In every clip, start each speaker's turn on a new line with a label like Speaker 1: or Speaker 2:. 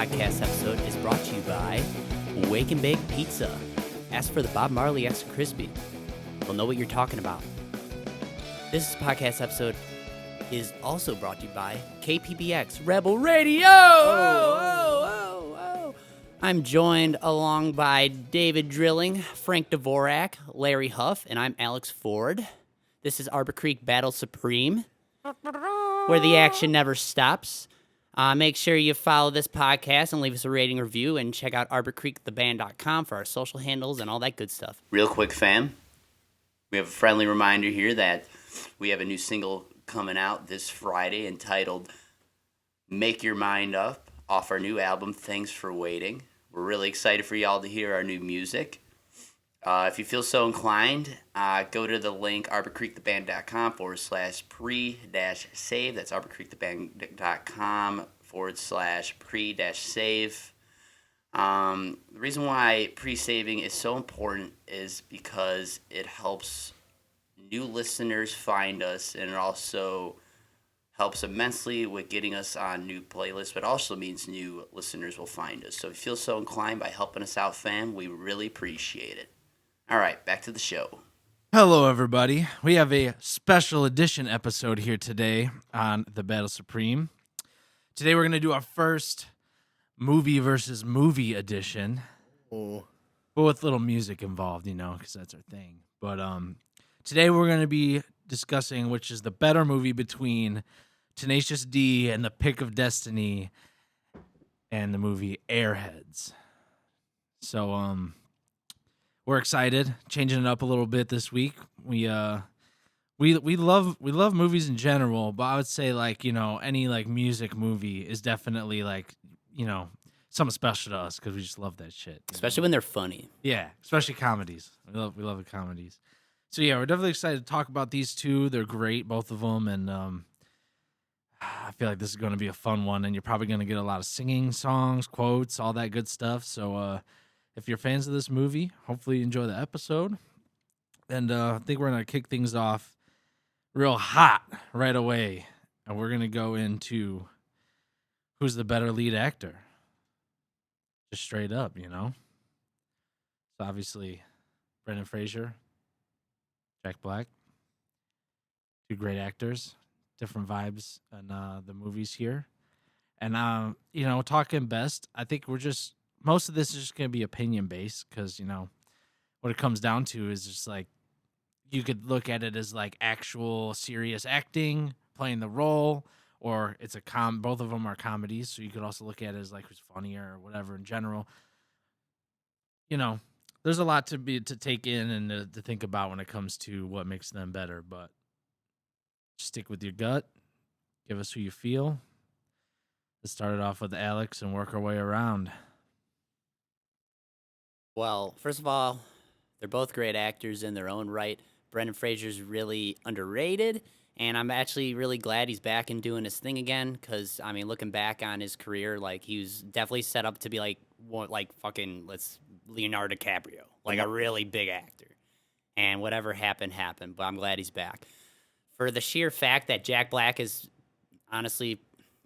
Speaker 1: podcast episode is brought to you by Wake and Bake Pizza. Ask for the Bob Marley Extra Crispy. They'll know what you're talking about. This podcast episode is also brought to you by KPBX Rebel Radio. I'm joined along by David Drilling, Frank Dvorak, Larry Huff, and I'm Alex Ford. This is Arbor Creek Battle Supreme, where the action never stops. Make sure you follow this podcast and leave us a rating review, and check out arborcreektheband.com for our social handles and all that good stuff. Real quick, fam, we have a friendly reminder here that we have a new single coming out this Friday entitled Make Your Mind Up off our new album, Thanks for Waiting. We're really excited for y'all to hear our new music. If you feel so inclined, go to the link arborcreektheband.com/pre-save. That's arborcreektheband.com/pre-save. The reason why pre-saving is so important is because it helps new listeners find us, and it also helps immensely with getting us on new playlists, but also means new listeners will find us. So if you feel so inclined by helping us out, fam, we really appreciate it. All right, back to the show.
Speaker 2: Hello, everybody. We have a special edition episode here today on the Battle Supreme. Today we're going to do our first movie versus movie edition, but with little music involved, because that's our thing. But today we're going to be discussing which is the better movie between Tenacious D and The Pick of Destiny and the movie Airheads. So, we're excited, changing it up a little bit this week. We love movies in general, but I would say any music movie is definitely something special to us because we just love that shit.
Speaker 1: Especially when they're funny.
Speaker 2: Yeah, especially comedies. We love the comedies. So yeah, we're definitely excited to talk about these two. They're great, both of them, and I feel like this is going to be a fun one. And you're probably going to get a lot of singing, songs, quotes, all that good stuff. So if you're fans of this movie, hopefully you enjoy the episode. And I think we're going to kick things off real hot right away. And we're going to go into who's the better lead actor. Just straight up, So obviously, Brendan Fraser, Jack Black, two great actors, different vibes in the movies here. And, talking best, I think most of this is just going to be opinion-based because, what it comes down to is just you could look at it as actual serious acting, playing the role, or it's both of them are comedies, so you could also look at it as who's funnier or whatever in general. There's a lot to take in and to think about when it comes to what makes them better, but just stick with your gut. Give us who you feel. Let's start it off with Alex and work our way around.
Speaker 1: Well, first of all, they're both great actors in their own right. Brendan Fraser's really underrated, and I'm actually really glad he's back and doing his thing again because, looking back on his career, he was definitely set up to be Leonardo DiCaprio, a really big actor. And whatever happened, but I'm glad he's back. For the sheer fact that Jack Black is honestly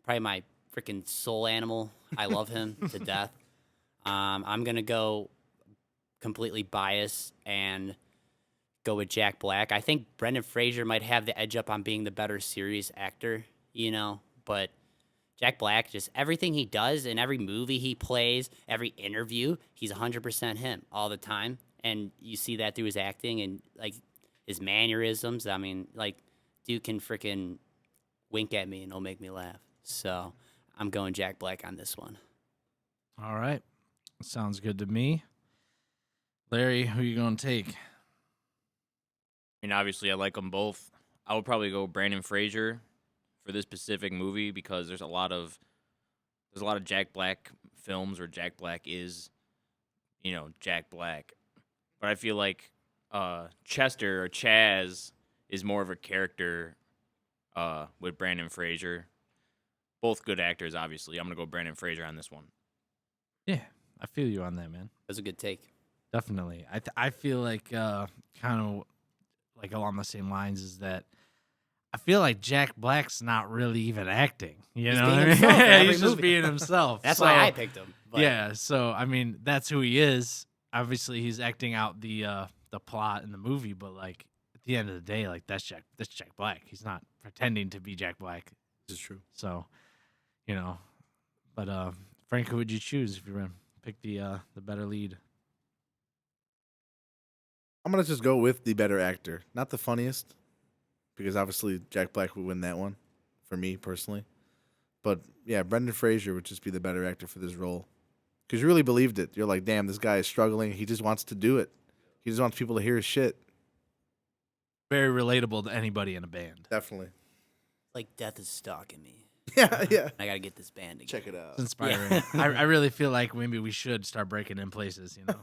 Speaker 1: probably my freaking soul animal, I love him to death. I'm going to go completely biased and go with Jack Black. I think Brendan Fraser might have the edge up on being the better serious actor, but Jack Black, just everything he does in every movie he plays, every interview, he's 100% him all the time. And you see that through his acting and his mannerisms. Dude can freaking wink at me and it'll make me laugh. So I'm going Jack Black on this one.
Speaker 2: All right. Sounds good to me. Larry, who you going to take?
Speaker 3: Obviously, I like them both. I would probably go Brandon Fraser for this specific movie because there's a lot of Jack Black films where Jack Black is, Jack Black. But I feel like Chester or Chaz is more of a character with Brandon Fraser. Both good actors, obviously. I'm going to go Brandon Fraser on this one.
Speaker 2: Yeah, I feel you on that, man.
Speaker 1: That's a good take.
Speaker 2: Definitely. I feel like kind of along the same lines is that I feel like Jack Black's not really even acting. You
Speaker 1: He's
Speaker 2: know
Speaker 1: being
Speaker 2: what I mean?
Speaker 1: himself in every
Speaker 2: He's just
Speaker 1: movie.
Speaker 2: being himself.
Speaker 1: That's
Speaker 2: So,
Speaker 1: why I picked him. But
Speaker 2: yeah, so I mean, that's who he is. Obviously, he's acting out the plot in the movie, but like at the end of the day, like that's Jack Black. He's not pretending to be Jack Black.
Speaker 4: This is true.
Speaker 2: So, you know, but Frank, who would you choose if you were to pick the better lead?
Speaker 4: I'm gonna just go with the better actor, not the funniest, because obviously Jack Black would win that one, for me personally. But yeah, Brendan Fraser would just be the better actor for this role, because you really believed it. You're like, damn, this guy is struggling. He just wants to do it. He just wants people to hear his shit.
Speaker 2: Very relatable to anybody in a band.
Speaker 4: Definitely.
Speaker 1: like death is stalking me.
Speaker 4: Yeah, yeah.
Speaker 1: I gotta get this band again.
Speaker 4: Check it out.
Speaker 2: It's inspiring. I really feel like maybe we should start breaking in places, you know.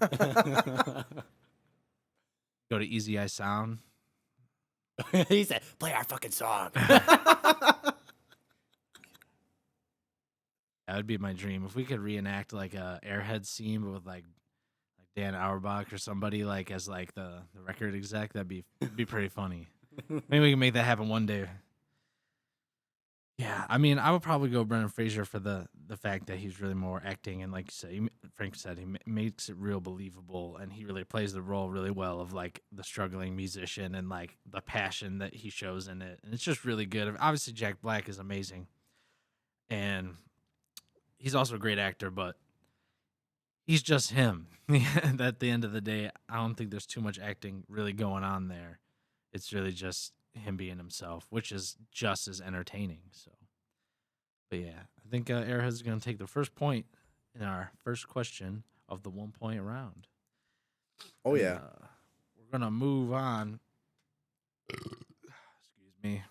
Speaker 2: Go to Easy Eye Sound.
Speaker 1: He said, "Play our fucking song."
Speaker 2: That would be my dream. If we could reenact like a Airheads scene with like Dan Auerbach or somebody like as like the record exec, that'd be pretty funny. Maybe we can make that happen one day. Yeah, I mean, I would probably go Brendan Fraser for the fact that he's really more acting, and like you said, Frank said, he makes it real believable, and he really plays the role really well of like the struggling musician and like the passion that he shows in it, and it's just really good. Obviously, Jack Black is amazing, and he's also a great actor, but he's just him. At the end of the day, I don't think there's too much acting really going on there. It's really just him being himself, which is just as entertaining. So, but yeah, I think Airheads is going to take the first point in our first question of the 1 point round.
Speaker 4: Oh, yeah.
Speaker 2: We're going to move on. Excuse me.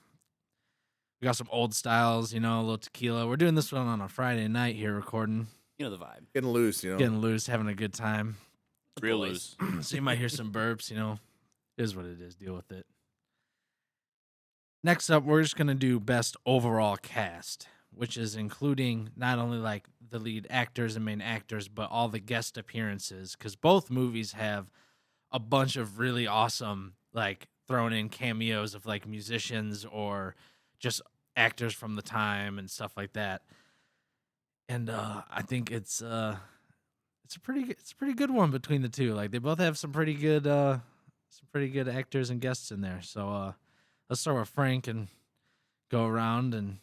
Speaker 2: We got some old styles, you know, a little tequila. We're doing this one on a Friday night here recording.
Speaker 1: You know the vibe.
Speaker 4: Getting loose, you know.
Speaker 2: Getting loose, having a good time.
Speaker 3: Real
Speaker 1: Boys.
Speaker 3: loose.
Speaker 2: So you might hear some burps, you know. It is what it is. Deal with it. Next up, we're just going to do best overall cast, which is including not only like the lead actors and main actors, but all the guest appearances, because both movies have a bunch of really awesome, like thrown in cameos of like musicians or just actors from the time and stuff like that. And I think it's a pretty good one between the two. Like they both have some pretty good actors and guests in there. So let's start with Frank and go around, and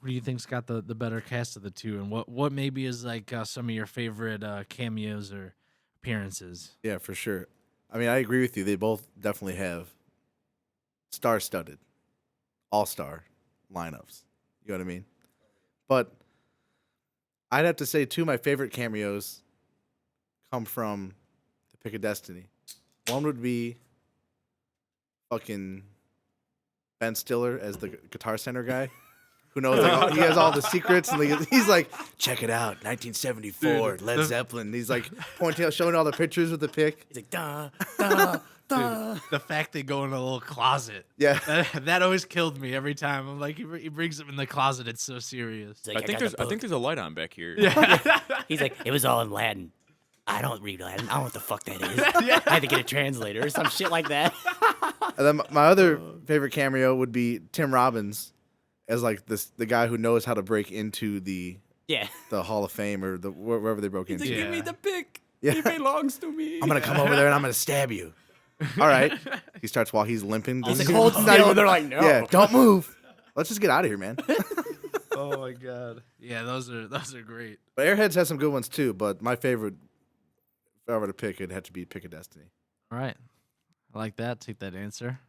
Speaker 2: who do you think's got the better cast of the two, and what maybe is like some of your favorite cameos or appearances?
Speaker 4: Yeah, for sure. I mean, I agree with you. They both definitely have star-studded, all-star lineups. You know what I mean? But I'd have to say, two of my favorite cameos come from The Pick of Destiny. One would be fucking Ben Stiller as the Guitar Center guy. Who knows? Like, he has all the secrets, and he's like, check it out, 1974,
Speaker 2: Dude,
Speaker 4: Led Zeppelin. He's like pointing out, showing all the pictures with the pick.
Speaker 1: He's like, duh, duh, duh.
Speaker 2: Dude, the fact they go in a little closet,
Speaker 4: Yeah.
Speaker 2: that always killed me every time. I'm like, he brings them in the closet. It's so serious.
Speaker 1: He's like,
Speaker 3: I think
Speaker 1: got the book.
Speaker 3: there's a light on back here.
Speaker 1: He's like, it was all in Latin. I don't read Latin. I don't know what the fuck that is. I had to get a translator or some shit like that.
Speaker 4: And then my other favorite cameo would be Tim Robbins as like the guy who knows how to break into the
Speaker 1: Yeah.
Speaker 4: Hall of Fame or the wherever they broke
Speaker 1: He's
Speaker 4: into.
Speaker 1: like, give me
Speaker 2: Yeah.
Speaker 1: the pick.
Speaker 4: Yeah.
Speaker 1: It belongs to me.
Speaker 4: I'm gonna come over there and I'm gonna stab you. All right. He starts while he's limping.
Speaker 1: He's like,
Speaker 4: He's
Speaker 1: hold
Speaker 4: not
Speaker 1: still.
Speaker 4: even-
Speaker 1: They're like, no.
Speaker 4: Yeah, don't move. Let's just get out of here, man.
Speaker 2: Oh my god. Yeah, those are great.
Speaker 4: But Airheads has some good ones too. But my favorite, if I were to pick, it'd have to be Pick of Destiny.
Speaker 2: All right, I like that. Take that answer,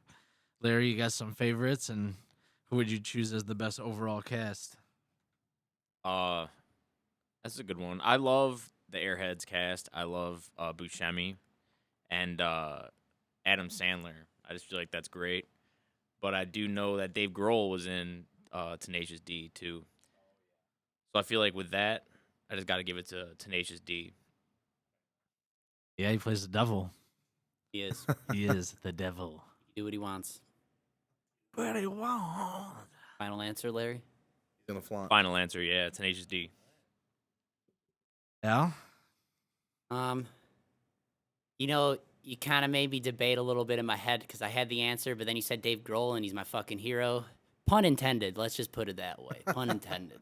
Speaker 2: Larry. You got some favorites, and who would you choose as the best overall cast?
Speaker 3: That's a good one. I love the Airheads cast. I love Buscemi and Adam Sandler. I just feel like that's great. But I do know that Dave Grohl was in Tenacious D too. So I feel like with that, I just got to give it to Tenacious D.
Speaker 2: Yeah, he plays the devil.
Speaker 1: He is.
Speaker 2: He is the devil.
Speaker 1: Do what he wants.
Speaker 2: What do you want?
Speaker 1: Final answer, Larry?
Speaker 4: He's gonna flaunt.
Speaker 3: Final answer, yeah, Tenacious D.
Speaker 2: Yeah.
Speaker 1: You know, you kind of made me debate a little bit in my head because I had the answer, but then you said Dave Grohl and he's my fucking hero. Pun intended. Let's just put it that way. Pun intended.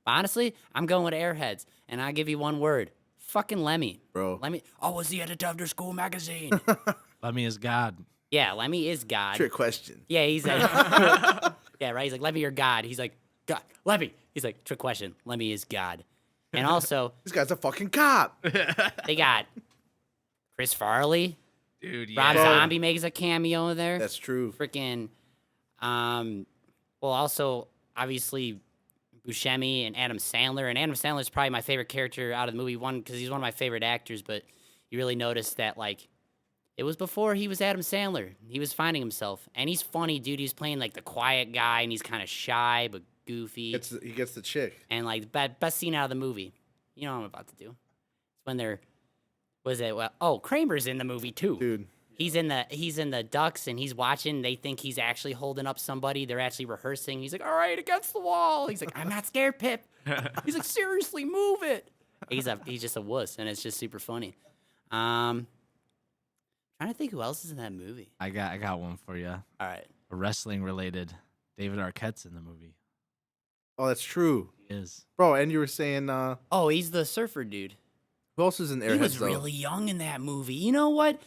Speaker 1: But honestly, I'm going with Airheads, and I'll give you one word. Fucking Lemmy.
Speaker 4: Bro.
Speaker 1: Lemmy. I was the editor of the school magazine.
Speaker 2: Lemmy is God.
Speaker 1: Yeah, Lemmy is God.
Speaker 4: Trick question.
Speaker 1: Yeah, he's like, yeah, right. He's like, Lemmy, you're God. He's like, God, Lemmy. He's like, trick question. Lemmy is God. And also,
Speaker 4: This guy's a fucking cop.
Speaker 1: they got Chris Farley.
Speaker 2: Dude,
Speaker 1: Rob
Speaker 2: yeah.
Speaker 1: Zombie makes a cameo there.
Speaker 4: That's true.
Speaker 1: Freaking, well, also, obviously, Buscemi and Adam Sandler. And Adam Sandler is probably my favorite character out of the movie, one, because he's one of my favorite actors, but you really notice that, like, it was before he was Adam Sandler. He was finding himself. And he's funny, dude. He's playing, like, the quiet guy, and he's kind of shy but goofy.
Speaker 4: He gets the chick.
Speaker 1: And, like, best scene out of the movie. You know what I'm about to do. It's when they're, Kramer's in the movie, too.
Speaker 4: Dude.
Speaker 1: He's in the ducks, and he's watching. They think he's actually holding up somebody. They're actually rehearsing. He's like, all right, against the wall. He's like, I'm not scared, Pip. He's like, seriously, move it. He's just a wuss, and it's just super funny. Trying to think who else is in that movie.
Speaker 2: I got one for you.
Speaker 1: All right.
Speaker 2: A wrestling related. David Arquette's in the movie.
Speaker 4: Oh, that's true.
Speaker 2: He is.
Speaker 4: Bro, and you were saying,
Speaker 1: Oh, he's the surfer dude.
Speaker 4: who else is in Airheads,
Speaker 1: He was
Speaker 4: though?
Speaker 1: really young in that movie. You know what?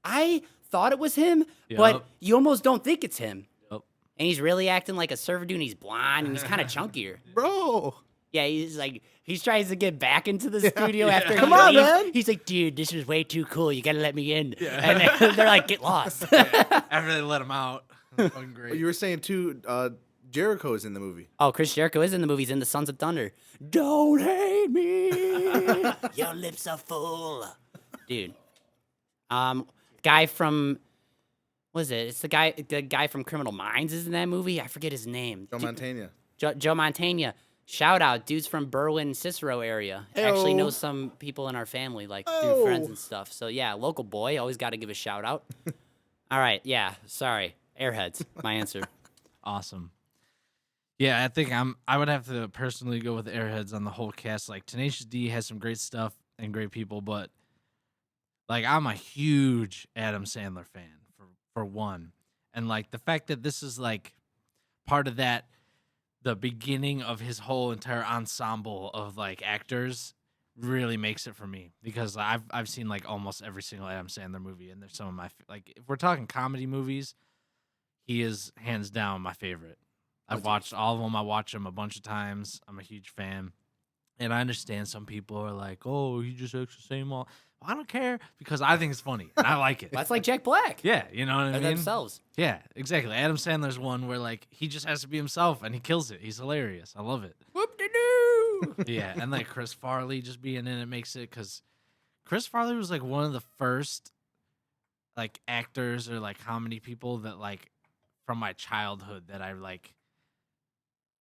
Speaker 1: I thought it was him,
Speaker 2: Yup.
Speaker 1: but you almost don't think it's him.
Speaker 2: Yup.
Speaker 1: And he's really acting like a surfer dude, and he's blonde, and he's kind of chunkier.
Speaker 4: Bro.
Speaker 1: Yeah, he's trying to get back into the studio after
Speaker 4: Come
Speaker 1: he
Speaker 4: on,
Speaker 1: leaves.
Speaker 4: man.
Speaker 1: He's like, dude, this is way too cool. You gotta let me in. And they're like, get lost.
Speaker 2: After they let him out. Fucking great.
Speaker 4: You were saying, too, Jericho is in the movie.
Speaker 1: Oh, Chris Jericho is in the movies in The Sons of Thunder. Don't hate me. Your lips are full. Dude. Guy from, what is it? It's the guy from Criminal Minds is in that movie. I forget his name.
Speaker 4: Joe Montana.
Speaker 1: Joe Montana. Shout out, dudes from Berwyn, Cicero area. Actually
Speaker 4: Heyo.
Speaker 1: know some people in our family, like through
Speaker 4: Oh.
Speaker 1: friends and stuff. So yeah, local boy. Always got to give a shout out. All right, yeah. Sorry, Airheads. My answer.
Speaker 2: Awesome. Yeah, I think I would have to personally go with Airheads on the whole cast. Like Tenacious D has some great stuff and great people, but like I'm a huge Adam Sandler fan for one. And like the fact that this is like part of that the beginning of his whole entire ensemble of like actors really makes it for me because I've seen like almost every single Adam Sandler movie and there's some of my like if we're talking comedy movies, he is hands down my favorite. I've watched all of them. I watch them a bunch of times. I'm a huge fan. And I understand some people are like, oh, he just acts the same all. Well, I don't care because I think it's funny. And I like it.
Speaker 1: That's like Jack Black.
Speaker 2: Yeah, you know what I
Speaker 1: They're
Speaker 2: mean?
Speaker 1: themselves.
Speaker 2: Yeah, exactly. Adam Sandler's one where like he just has to be himself and he kills it. He's hilarious. I love it.
Speaker 1: Whoop-de-doo.
Speaker 2: Yeah, and like Chris Farley just being in it makes it because Chris Farley was like one of the first like actors or like comedy people that like from my childhood that I like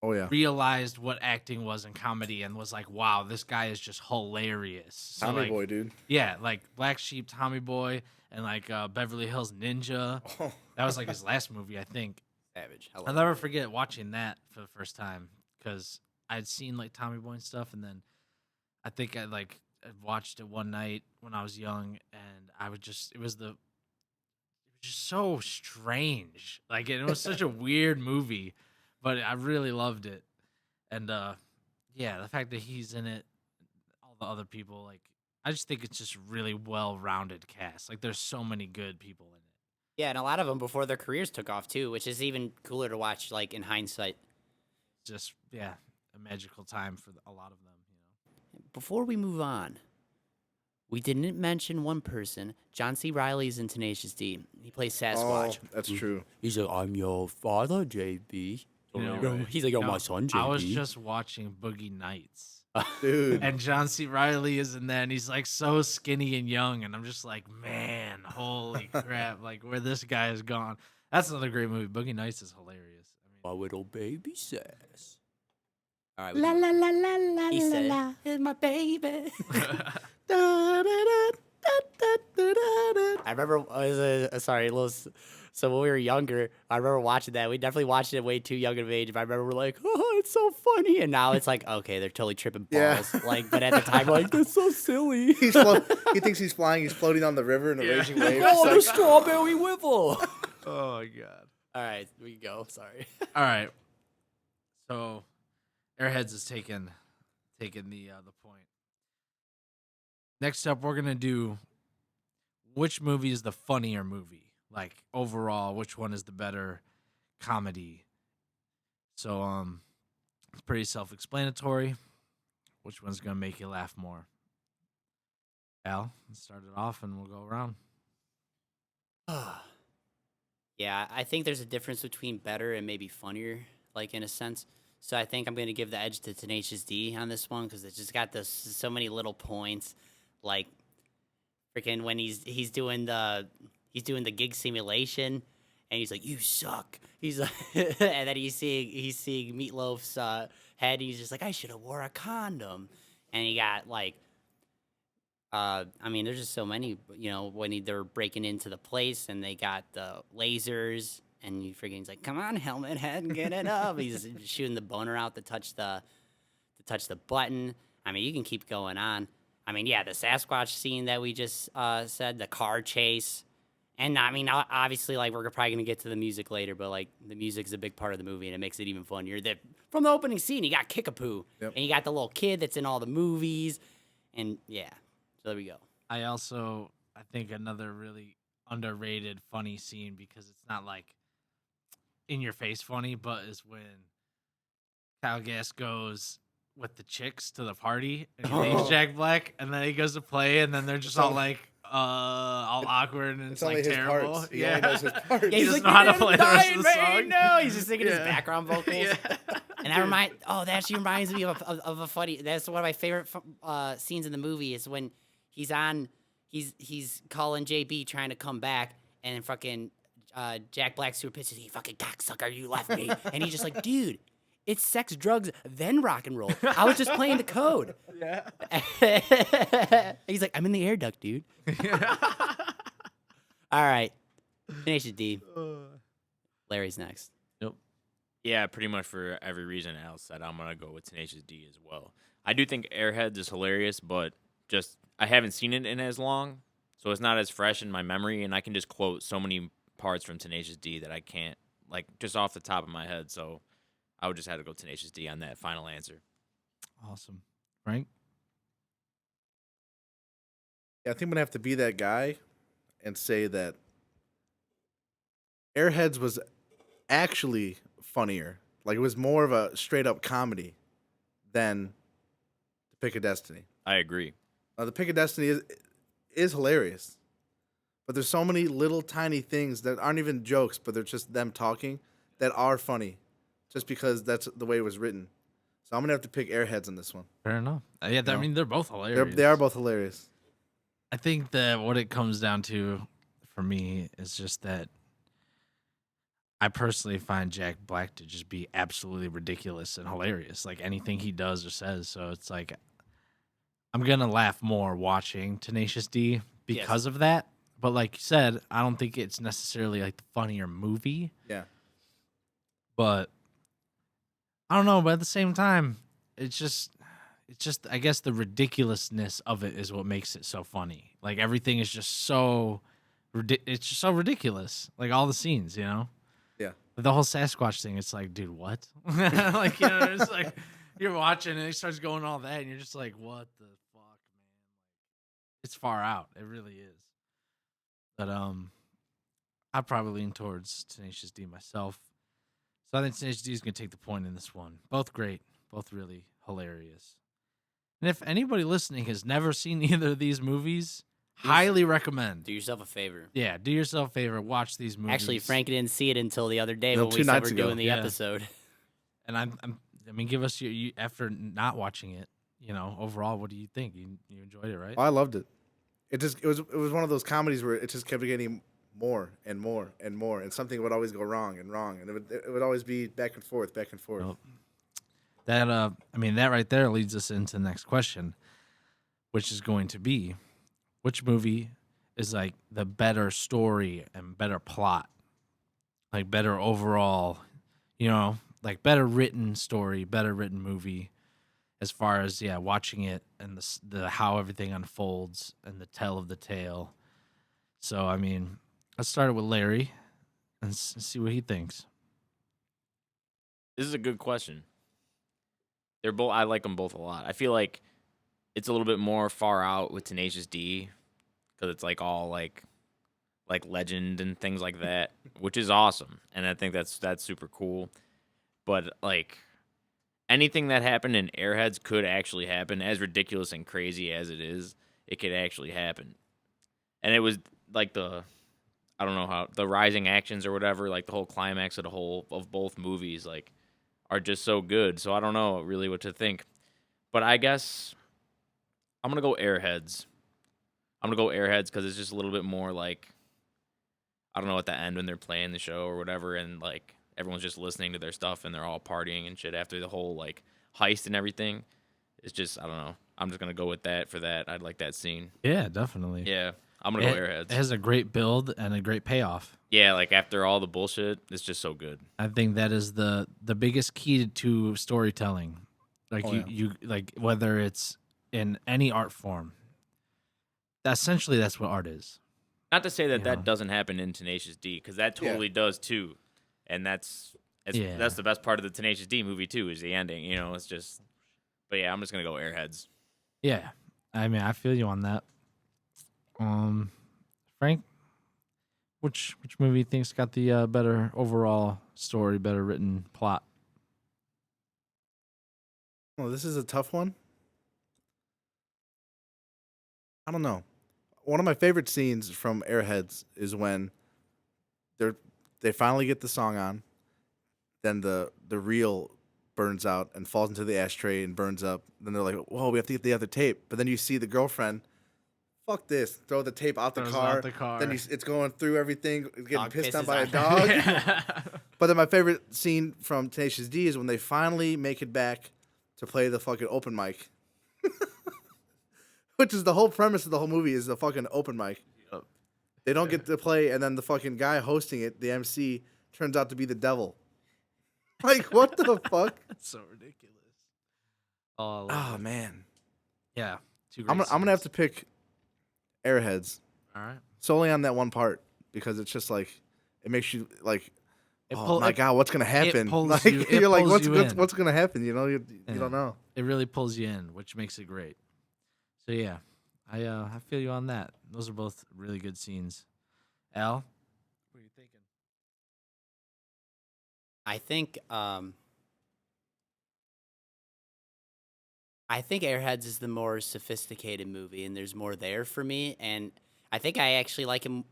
Speaker 4: Oh, yeah.
Speaker 2: realized what acting was in comedy and was like, wow, this guy is just hilarious. So,
Speaker 4: Tommy
Speaker 2: like,
Speaker 4: Boy, dude.
Speaker 2: Yeah, like Black Sheep, Tommy Boy, and like Beverly Hills Ninja.
Speaker 4: Oh.
Speaker 2: That was like his last movie, I think.
Speaker 1: Savage.
Speaker 2: I'll never forget watching that for the first time because I'd seen like Tommy Boy and stuff, and then I think I watched it one night when I was young, and I would just it was just so strange. Like it was such a weird movie, but I really loved it. And yeah, the fact that he's in it, all the other people, like I just think it's just really well-rounded cast. Like there's so many good people in it.
Speaker 1: Yeah, and a lot of them before their careers took off too, which is even cooler to watch, like in hindsight.
Speaker 2: Just yeah, a magical time for a lot of them. You know.
Speaker 1: Before we move on, we didn't mention one person. John C. Reilly's in Tenacious D. He plays Sasquatch.
Speaker 4: Oh, that's true.
Speaker 1: He's like, I'm your father, JB.
Speaker 2: You know,
Speaker 1: He's like, yo,
Speaker 2: No,
Speaker 1: my son, JB.
Speaker 2: I was just watching Boogie Nights.
Speaker 4: Dude.
Speaker 2: And John C. Reilly is in that, and he's like so skinny and young, and I'm just like, man, holy crap, like where this guy has gone. That's another great movie. Boogie Nights is hilarious. I
Speaker 1: My little baby says. All right.
Speaker 5: La la la la la
Speaker 1: He
Speaker 5: la
Speaker 1: said,
Speaker 5: la.
Speaker 1: "Here's my baby."
Speaker 4: Da, da, da, da, da, da, da.
Speaker 1: I remember, sorry, a little. So when we were younger, I remember watching that. We definitely watched it way too young of age. But I remember we're like, oh, it's so funny. And now it's like, okay, they're totally tripping
Speaker 4: Yeah.
Speaker 1: balls. Like, but at the time, we're like, that's so silly.
Speaker 4: He thinks he's flying. He's floating on the river in a raging wave.
Speaker 1: Oh, the
Speaker 4: It's like,
Speaker 1: strawberry whiffle.
Speaker 2: Oh my god.
Speaker 1: All right, we go. Sorry.
Speaker 2: All right. So, Airheads is taking the point. Next up, we're gonna do which movie is the funnier movie? Like overall, which one is the better comedy? So, it's pretty self-explanatory. Which one's gonna make you laugh more? Al, let's start it off, and we'll go around.
Speaker 1: Yeah, I think there's a difference between better and maybe funnier, like in a sense. So I think I'm gonna give the edge to Tenacious D on this one because it's just got this so many little points, like freaking when he's doing the gig simulation, and he's like, "You suck." He's like, and then he's seeing Meatloaf's head. He's just like, "I should have wore a condom," and he got like. I mean, there's just so many, when they're breaking into the place and they got the lasers and he's like, come on, helmet head, get it up. He's shooting the boner out to touch the button. I mean, you can keep going on. I mean, yeah, the Sasquatch scene that we just said, the car chase. And I mean, obviously, like, we're probably going to get to the music later, but like the music's a big part of the movie and it makes it even funnier. From the opening scene, you got Kickapoo and you got the little kid that's in all the movies. And yeah. So there we go.
Speaker 2: I think another really underrated funny scene because it's not like in your face funny, but is when Kyle Gass goes with the chicks to the party and he thinks Jack Black, and then he goes to play, and then they're just all like all awkward, and it's like
Speaker 4: only his
Speaker 2: terrible.
Speaker 4: parts. He only knows his parts.
Speaker 2: He doesn't know how to play the rest of the song.
Speaker 1: No, he's just singing his background vocals.
Speaker 2: Yeah.
Speaker 1: And that actually reminds me of a funny. That's one of my favorite scenes in the movie is when he's calling JB trying to come back, and then fucking Jack Black super pissed. He fucking cocksucker, you left me. And he's just like, dude, it's sex, drugs, then rock and roll. I was just playing the code.
Speaker 2: Yeah.
Speaker 1: He's like, I'm in the air duct, dude. All right, Tenacious D. Larry's next.
Speaker 2: Nope.
Speaker 3: Yeah, pretty much for every reason Al said, I'm gonna go with Tenacious D as well. I do think Airheads is hilarious, but just I haven't seen it in as long, so it's not as fresh in my memory, and I can just quote so many parts from Tenacious D that I can't, like, just off the top of my head. So I would just have to go Tenacious D on that final answer.
Speaker 2: Awesome. Frank?
Speaker 4: Yeah, I think I'm gonna have to be that guy and say that Airheads was actually funnier. Like, it was more of a straight up comedy than The Pick of Destiny.
Speaker 3: I agree.
Speaker 4: The Pick of Destiny is hilarious, but there's so many little tiny things that aren't even jokes, but they're just them talking that are funny, just because that's the way it was written. So I'm gonna have to pick Airheads on this one.
Speaker 2: Fair enough. Yeah, I mean, they're both hilarious.
Speaker 4: They are both hilarious.
Speaker 2: I think that what it comes down to for me is just that I personally find Jack Black to just be absolutely ridiculous and hilarious, like anything he does or says. So it's like I'm going to laugh more watching Tenacious D because of that. But like you said, I don't think it's necessarily like the funnier movie.
Speaker 4: Yeah.
Speaker 2: But I don't know. But at the same time, it's just I guess the ridiculousness of it is what makes it so funny. Like everything is just so it's just so ridiculous. Like all the scenes, you know?
Speaker 4: Yeah.
Speaker 2: But the whole Sasquatch thing, it's like, dude, what? Like, you know, it's like you're watching and it starts going all that and you're just like, what the fuck, man? It's far out. It really is. But I'd probably lean towards Tenacious D myself. So I think Tenacious D is going to take the point in this one. Both great. Both really hilarious. And if anybody listening has never seen either of these movies, highly recommend.
Speaker 1: Do yourself a favor.
Speaker 2: Yeah, do yourself a favor. Watch these movies.
Speaker 1: Actually, Frank didn't see it until the other day
Speaker 4: No,
Speaker 1: when
Speaker 4: 2
Speaker 1: we said
Speaker 4: nights
Speaker 1: we're
Speaker 4: ago.
Speaker 1: doing the
Speaker 2: Yeah.
Speaker 1: episode.
Speaker 2: And I mean, give us your after not watching it. You know, overall, what do you think? You enjoyed it, right?
Speaker 4: Oh, I loved it. It was one of those comedies where it just kept getting more and more and more, and something would always go wrong, and it would always be back and forth, back and forth.
Speaker 2: Nope. That I mean, that right there leads us into the next question, which is going to be, which movie is like the better story and better plot, like better overall, like better written story, better written movie. As far as watching it and the how everything unfolds and the tell of the tale. So I mean, let's start it with Larry and see what he thinks.
Speaker 3: This is a good question. They're both. I like them both a lot. I feel like it's a little bit more far out with Tenacious D because it's like all like legend and things like that, which is awesome, and I think that's super cool. But like anything that happened in Airheads could actually happen, as ridiculous and crazy as it is. It could actually happen, and it was like I don't know how the rising actions or whatever, like the whole climax of both movies, like are just so good. So I don't know really what to think, but I guess I'm gonna go Airheads. I'm gonna go Airheads because it's just a little bit more like I don't know at the end when they're playing the show or whatever, and like everyone's just listening to their stuff and they're all partying and shit after the whole like heist and everything. It's just I don't know. I'm just gonna go with that for that. I'd like that scene.
Speaker 2: Yeah, definitely.
Speaker 3: Yeah, I'm gonna go Airheads.
Speaker 2: It has a great build and a great payoff.
Speaker 3: Yeah, like after all the bullshit, it's just so good.
Speaker 2: I think that is the biggest key to storytelling. Like you like whether it's in any art form. Essentially, that's what art is.
Speaker 3: Not to say that that doesn't happen in Tenacious D, because that totally does too, and that's the best part of the Tenacious D movie too is the ending. You know, it's just. But yeah, I'm just gonna go Airheads.
Speaker 2: Yeah, I mean, I feel you on that. Frank, which movie you think's got the better overall story, better written plot?
Speaker 4: Oh, this is a tough one. I don't know. One of my favorite scenes from Airheads is when they finally get the song on, then the reel burns out and falls into the ashtray and burns up. Then they're like, "Whoa, we have to get the other tape." But then you see the girlfriend, fuck this, throw the tape out the car. Then it's going through everything, getting
Speaker 1: Dog
Speaker 4: pissed on
Speaker 1: pisses
Speaker 4: by a
Speaker 1: on
Speaker 4: dog. But then my favorite scene from Tenacious D is when they finally make it back to play the fucking open mic. Which is the whole premise of the whole movie is the fucking open mic.
Speaker 2: Yep.
Speaker 4: They don't get to play, and then the fucking guy hosting it, the MC, turns out to be the devil. Like, what the fuck?
Speaker 2: That's so ridiculous. Oh,
Speaker 4: man.
Speaker 2: Yeah.
Speaker 4: I'm gonna have to pick Airheads
Speaker 2: All right.
Speaker 4: solely on that one part because it's just like it makes you like,
Speaker 2: It
Speaker 4: God, what's gonna happen?
Speaker 2: pulls
Speaker 4: Like
Speaker 2: you- it
Speaker 4: you're like,
Speaker 2: pulls you in.
Speaker 4: what's gonna happen? You know, you don't know.
Speaker 2: It really pulls you in, which makes it great. So yeah, I feel you on that. Those are both really good scenes. Al, what are you thinking?
Speaker 1: I think Airheads is the more sophisticated movie, and there's more there for me. And I think I actually like him.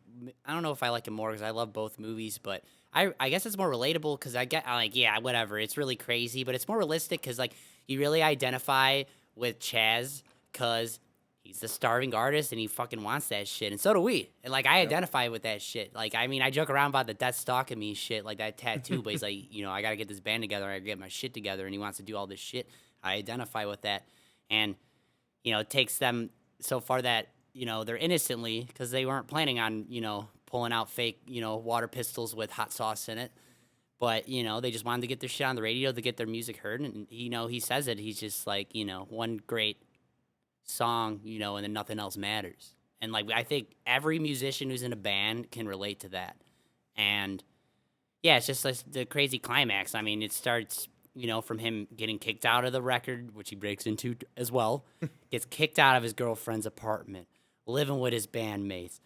Speaker 1: I don't know if I like him more because I love both movies, but I guess it's more relatable because I like, yeah, whatever. It's really crazy, but it's more realistic because like you really identify with Chaz because he's the starving artist and he fucking wants that shit, and so do we. And like I identify with that shit. Like I mean, I joke around about the death stalking me shit, like that tattoo, but he's like, you know, I gotta get this band together, I gotta get my shit together, and he wants to do all this shit. I identify with that, and you know, it takes them so far that you know they're innocently because they weren't planning on pulling out fake water pistols with hot sauce in it. But, they just wanted to get their shit on the radio to get their music heard. And, he says it. He's just like, one great song, and then nothing else matters. And, like, I think every musician who's in a band can relate to that. And, yeah, it's just like the crazy climax. I mean, it starts, from him getting kicked out of the record, which he breaks into as well. Gets kicked out of his girlfriend's apartment, living with his bandmates,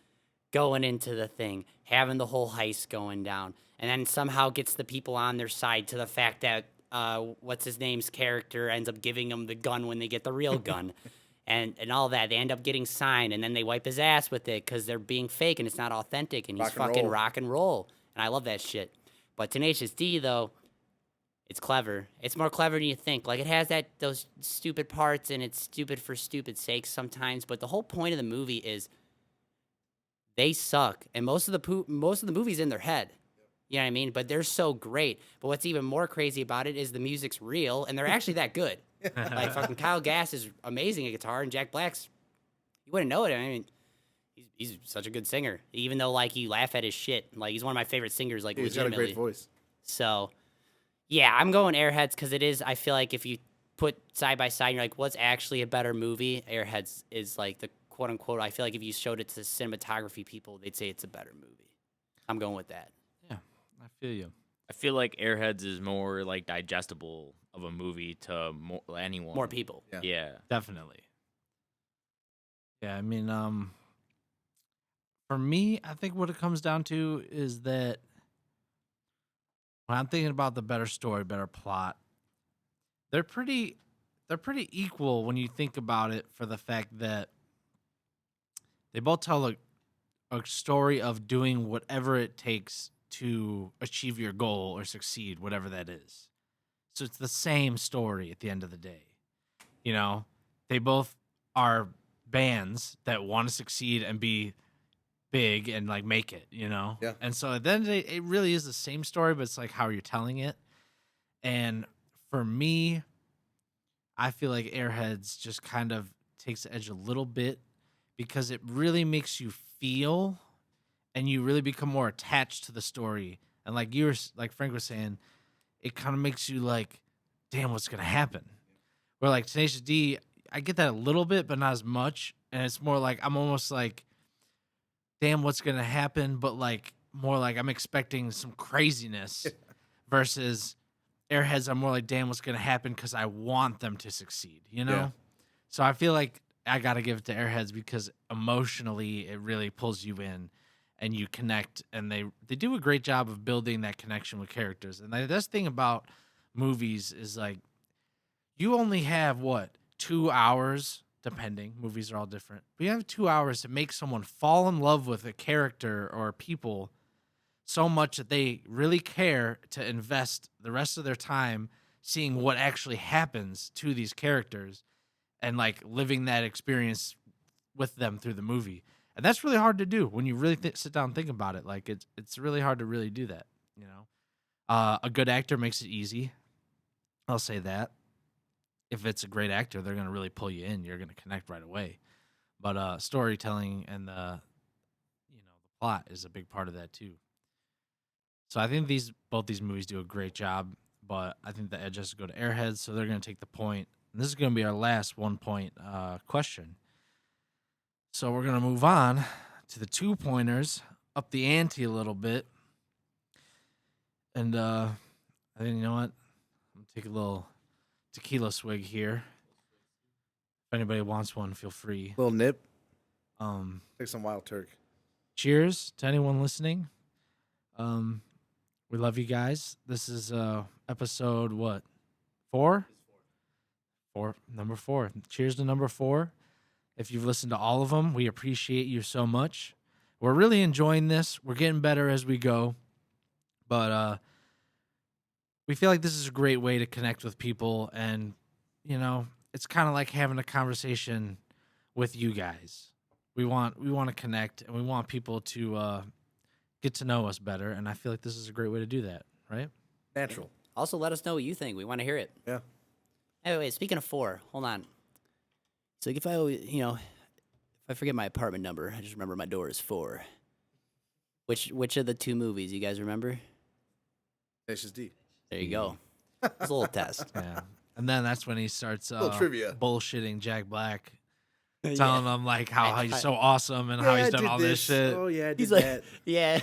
Speaker 1: going into the thing, having the whole heist going down, and then somehow gets the people on their side to the fact that what's his name's character ends up giving him the gun when they get the real gun, and all that. They end up getting signed, and then they wipe his ass with it because they're being fake and it's not authentic, and he's fucking rock and roll, and I love that shit. But Tenacious D though, it's clever. It's more clever than you think. Like it has those stupid parts, and it's stupid for stupid sakes sometimes. But the whole point of the movie is they suck, and most of the movie's in their head. You know what I mean? But they're so great. But what's even more crazy about it is the music's real, and they're actually that good. Like fucking Kyle Gass is amazing at guitar, and Jack Black's, you wouldn't know it. I mean, He's such a good singer. Even though like you laugh at his shit, like he's one of my favorite singers. Like
Speaker 4: He's got a
Speaker 1: legitimately.
Speaker 4: great voice.
Speaker 1: So, yeah, I'm going Airheads because it is. I feel like if you put side by side, you're like, what's actually a better movie? Airheads is like the quote unquote. I feel like if you showed it to cinematography people, they'd say it's a better movie. I'm going with that.
Speaker 2: Yeah, I feel you.
Speaker 3: I feel like Airheads is more like digestible of a movie to anyone.
Speaker 1: More people.
Speaker 4: Yeah.
Speaker 3: Yeah.
Speaker 2: Definitely. Yeah, I mean, for me, I think what it comes down to is that when I'm thinking about the better story, better plot, they're pretty equal when you think about it for the fact that they both tell a story of doing whatever it takes to achieve your goal or succeed, whatever that is. So it's the same story at the end of the day. You know, they both are bands that want to succeed and be big and like make it, you know?
Speaker 4: Yeah.
Speaker 2: And so at the end of the day, it really is the same story, but it's like how you're telling it. And for me, I feel like Airheads just kind of takes the edge a little bit because it really makes you feel and you really become more attached to the story. And like Frank was saying, it kind of makes you like, damn, what's gonna happen? Where like Tenacious D, I get that a little bit, but not as much. And it's more like I'm almost like, damn, what's gonna happen? But like more like I'm expecting some craziness versus Airheads. I'm more like, damn, what's gonna happen? Because I want them to succeed. You know.
Speaker 4: Yeah.
Speaker 2: So I feel like I gotta give it to Airheads because emotionally it really pulls you in. And you connect, and they do a great job of building that connection with characters. And the best thing about movies is like you only have what 2 hours, depending. Movies are all different, but you have 2 hours to make someone fall in love with a character or people so much that they really care to invest the rest of their time seeing what actually happens to these characters and like living that experience with them through the movie. And that's really hard to do when you really sit down and think about it. Like it's really hard to really do that, you know. A good actor makes it easy. I'll say that. If it's a great actor, they're gonna really pull you in. You're gonna connect right away. But storytelling and the plot is a big part of that too. So I think both these movies do a great job. But I think the edge has to go to Airheads, so they're gonna take the point. And this is gonna be our last 1 point question. So we're going to move on to the 2-pointers, up the ante a little bit. And I think, you know what? I'm going to take a little tequila swig here. If anybody wants one, feel free.
Speaker 4: Little nip.
Speaker 2: Um,
Speaker 4: Take some Wild Turk.
Speaker 2: cheers to anyone listening. We love you guys. This is episode what? 4? Number 4. Cheers to number 4. If you've listened to all of them, we appreciate you so much. We're really enjoying this. We're getting better as we go. But we feel like this is a great way to connect with people. And, you know, it's kind of like having a conversation with you guys. We want to connect, and we want people to get to know us better. And I feel like this is a great way to do that, right?
Speaker 4: Natural.
Speaker 1: Also, let us know what you think. We want to hear it.
Speaker 4: Yeah.
Speaker 1: Hey, wait. Speaking of 4, hold on. So if I, if I forget my apartment number, I just remember my door is 4. Which of the 2 movies you guys remember?
Speaker 4: Tenacious D.
Speaker 1: There you go. It's a little test.
Speaker 2: Yeah. And then that's when he starts
Speaker 4: Little trivia.
Speaker 2: bullshitting Jack Black,
Speaker 1: Yeah.
Speaker 2: telling him like how he's so awesome and how he's done all this shit.
Speaker 4: Oh yeah, I did
Speaker 1: He's like,
Speaker 4: that.
Speaker 1: yeah.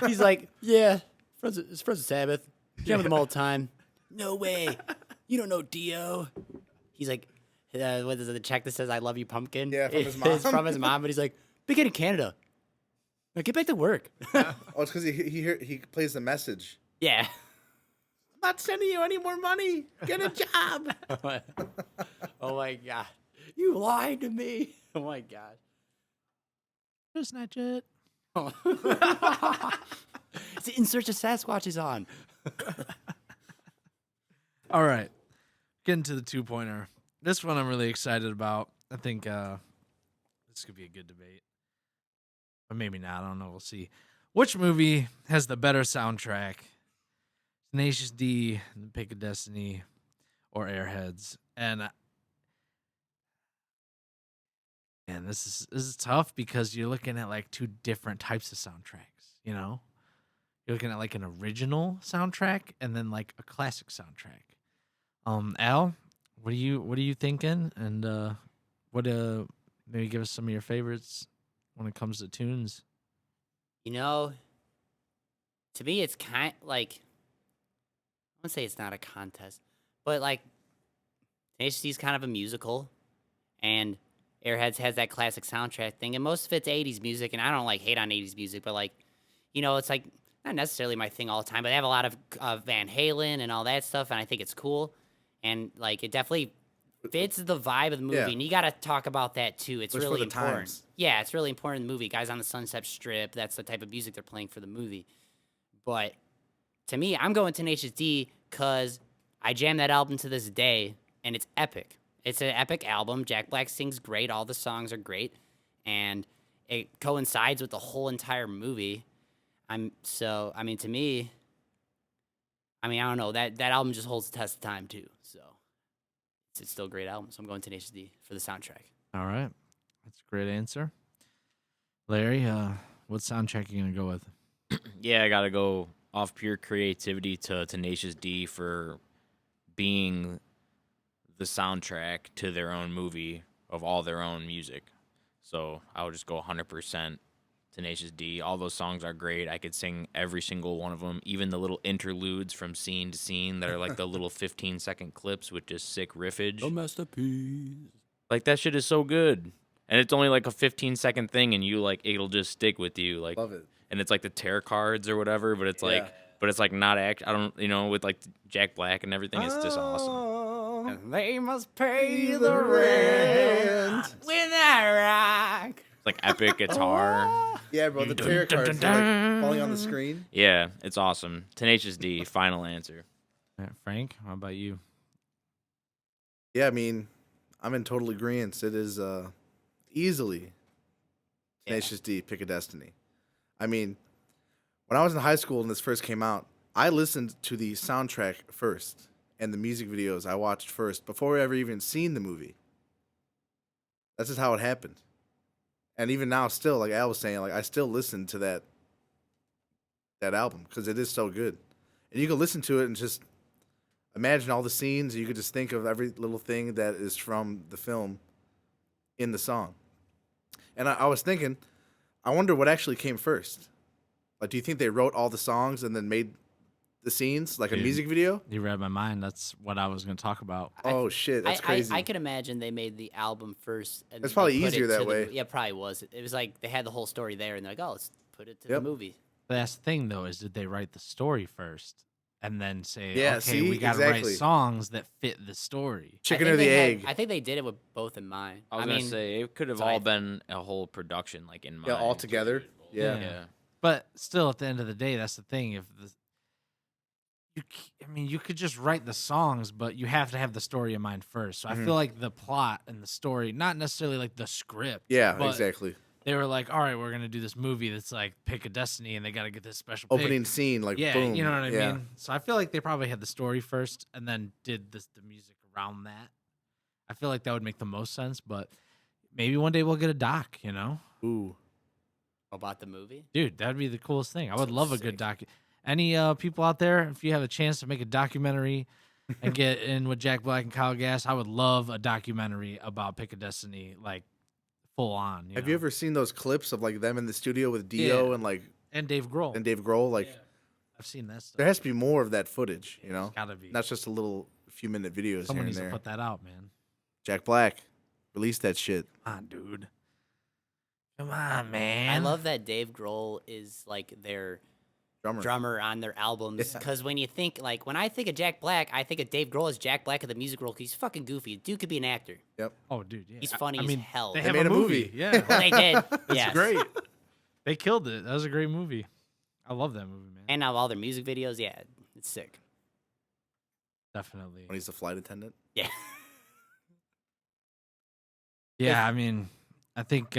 Speaker 1: He's like, yeah. It's Friends of Sabbath. Jam with them all the time. No way. You don't know Dio. He's like, what is it? The check that says "I love you, pumpkin."
Speaker 4: Yeah, from his mom.
Speaker 1: It's from his mom, but he's like, "Big in Canada. Now get back to work."
Speaker 4: Oh, it's because he plays the message.
Speaker 1: Yeah.
Speaker 4: I'm not sending you any more money. Get a job.
Speaker 1: Oh my god. You lied to me. Oh my god.
Speaker 2: Just snatch it.
Speaker 1: It's In Search of Sasquatch is on.
Speaker 2: All right. Getting to the 2-pointer. This one I'm really excited about. I think this could be a good debate. But maybe not. I don't know. We'll see. Which movie has the better soundtrack? Tenacious D, The Pick of Destiny, or Airheads? And And this is tough because you're looking at like two different types of soundtracks, you know? You're looking at like an original soundtrack and then like a classic soundtrack. Al, what are you thinking? And what maybe give us some of your favorites when it comes to tunes.
Speaker 1: You know, to me, it's kind like I wouldn't say it's not a contest, but like Tenacious D is kind of a musical, and Airheads has that classic soundtrack thing, and most of it's '80s music. And I don't like hate on '80s music, but like, it's like not necessarily my thing all the time. But they have a lot of Van Halen and all that stuff, and I think it's cool, and like it definitely fits the vibe of the movie.
Speaker 4: Yeah.
Speaker 1: And you got to talk about that too. It's
Speaker 4: It's for
Speaker 1: really
Speaker 4: the
Speaker 1: important.
Speaker 4: times.
Speaker 1: Yeah, it's really important in the movie. Guys on the Sunset Strip. That's the type of music they're playing for the movie. But to me, I'm going Tenacious D because I jam that album to this day, and it's epic. It's an epic album. Jack Black sings great. All the songs are great, and it coincides with the whole entire movie. To me, I don't know, that album just holds the test of time too. So it's still a great album. So I'm going Tenacious D for the soundtrack.
Speaker 2: All right. That's a great answer. Larry, what soundtrack are you going to go with?
Speaker 3: Yeah, I gotta go off pure creativity to Tenacious D for being the soundtrack to their own movie of all their own music. So I would just go 100% Tenacious D. All those songs are great. I could sing every single one of them, even the little interludes from scene to scene that are like the little 15-second clips with just sick riffage.
Speaker 5: masterpiece.
Speaker 3: Like that shit is so good. And it's only like a 15-second thing, and it'll just stick with you. Like,
Speaker 4: Love it.
Speaker 3: and it's like the tarot cards or whatever, but it's like,
Speaker 4: Yeah.
Speaker 3: but it's like not act. I don't, with like Jack Black and everything. It's just awesome.
Speaker 1: And they must pay
Speaker 4: the rent.
Speaker 1: with that rock.
Speaker 3: It's like epic guitar.
Speaker 4: Yeah, bro. The tarot cards are, like falling on the screen.
Speaker 3: Yeah, it's awesome. Tenacious D. Final answer.
Speaker 2: All right, Frank, how about you?
Speaker 4: Yeah, I'm in total agreement. It is easily Tenacious D, Pick a Destiny. When I was in high school and this first came out, I listened to the soundtrack first and the music videos I watched first before I ever even seen the movie. That's just how it happened. And even now, still, like Al was saying, like I still listen to that album because it is so good. And you can listen to it and just imagine all the scenes. You could just think of every little thing that is from the film in the song. And I was thinking, I wonder what actually came first. Like, do you think they wrote all the songs and then made the scenes like a
Speaker 2: Dude.
Speaker 4: music video?
Speaker 2: You read my mind. That's what I was going to talk about.
Speaker 4: Oh shit, that's crazy.
Speaker 1: I could imagine they made the album first. And
Speaker 4: That's
Speaker 1: they
Speaker 4: probably
Speaker 1: put
Speaker 4: easier
Speaker 1: it
Speaker 4: that
Speaker 1: to
Speaker 4: way.
Speaker 1: Yeah, probably was. It was like they had the whole story there, and they're like, oh, let's put it to
Speaker 4: Yep.
Speaker 1: the movie.
Speaker 2: But that's the thing, though, is did they write the story first and then say,
Speaker 4: Yeah,
Speaker 2: okay,
Speaker 4: see?
Speaker 2: we got to
Speaker 4: Exactly.
Speaker 2: write songs that fit the story?
Speaker 4: Chicken
Speaker 1: I
Speaker 4: or
Speaker 1: think
Speaker 4: the
Speaker 1: they had-
Speaker 4: egg?
Speaker 1: I think they did it with both in mind.
Speaker 3: I was gonna say it could have
Speaker 1: so I
Speaker 3: all
Speaker 1: think-
Speaker 3: been a whole production, like in mind.
Speaker 4: Yeah, all together. Yeah.
Speaker 3: Yeah.
Speaker 2: But still, at the end of the day, that's the thing. You could just write the songs, but you have to have the story in mind first. So I feel like the plot and the story, not necessarily like the script.
Speaker 4: Yeah,
Speaker 2: but
Speaker 4: exactly.
Speaker 2: They were like, all right, we're gonna do this movie that's like Pick a Destiny, and they got to get this special
Speaker 4: Opening
Speaker 2: pick.
Speaker 4: scene, like
Speaker 2: Yeah,
Speaker 4: boom.
Speaker 2: you know what I
Speaker 4: Yeah.
Speaker 2: mean. So I feel like they probably had the story first, and then did the music around that. I feel like that would make the most sense. But maybe one day we'll get a doc.
Speaker 4: Ooh.
Speaker 1: About the movie.
Speaker 2: Dude, that'd be the coolest thing. I would
Speaker 1: So
Speaker 2: love a
Speaker 1: sick.
Speaker 2: good doc. Any people out there, if you have a chance to make a documentary and get in with Jack Black and Kyle Gass, I would love a documentary about Pick a Destiny, like full on.
Speaker 4: Have you ever seen those clips of like them in the studio with Dio
Speaker 2: Yeah.
Speaker 4: and like
Speaker 2: And Dave Grohl.
Speaker 4: and Dave Grohl? Like
Speaker 2: I've seen that stuff.
Speaker 4: there has to be more of that footage, you know?
Speaker 2: Gotta be.
Speaker 4: Not just a little few minute videos
Speaker 2: Someone
Speaker 4: here
Speaker 2: needs
Speaker 4: and
Speaker 2: to
Speaker 4: there.
Speaker 2: put that out, man.
Speaker 4: Jack Black, release that shit.
Speaker 2: Come on, dude. Come on, man.
Speaker 1: I love that Dave Grohl is like their drummer on their albums.
Speaker 4: Yeah.
Speaker 1: Because when I think of Jack Black, I think of Dave Grohl as Jack Black of the music role. 'Cause he's fucking goofy. Dude could be an actor.
Speaker 4: Yep.
Speaker 2: Oh, dude, yeah.
Speaker 1: He's funny
Speaker 2: I
Speaker 1: as
Speaker 2: mean,
Speaker 1: hell.
Speaker 2: They
Speaker 1: They
Speaker 2: have
Speaker 4: made
Speaker 2: a
Speaker 4: a
Speaker 2: movie.
Speaker 4: movie.
Speaker 2: Yeah.
Speaker 1: Well, they did.
Speaker 2: That's
Speaker 1: Yes.
Speaker 2: great. They killed it. That was a great movie. I love that movie, man.
Speaker 1: And now all their music videos, yeah, it's sick.
Speaker 2: Definitely.
Speaker 4: When he's the flight attendant.
Speaker 1: Yeah.
Speaker 2: Yeah, I mean, I think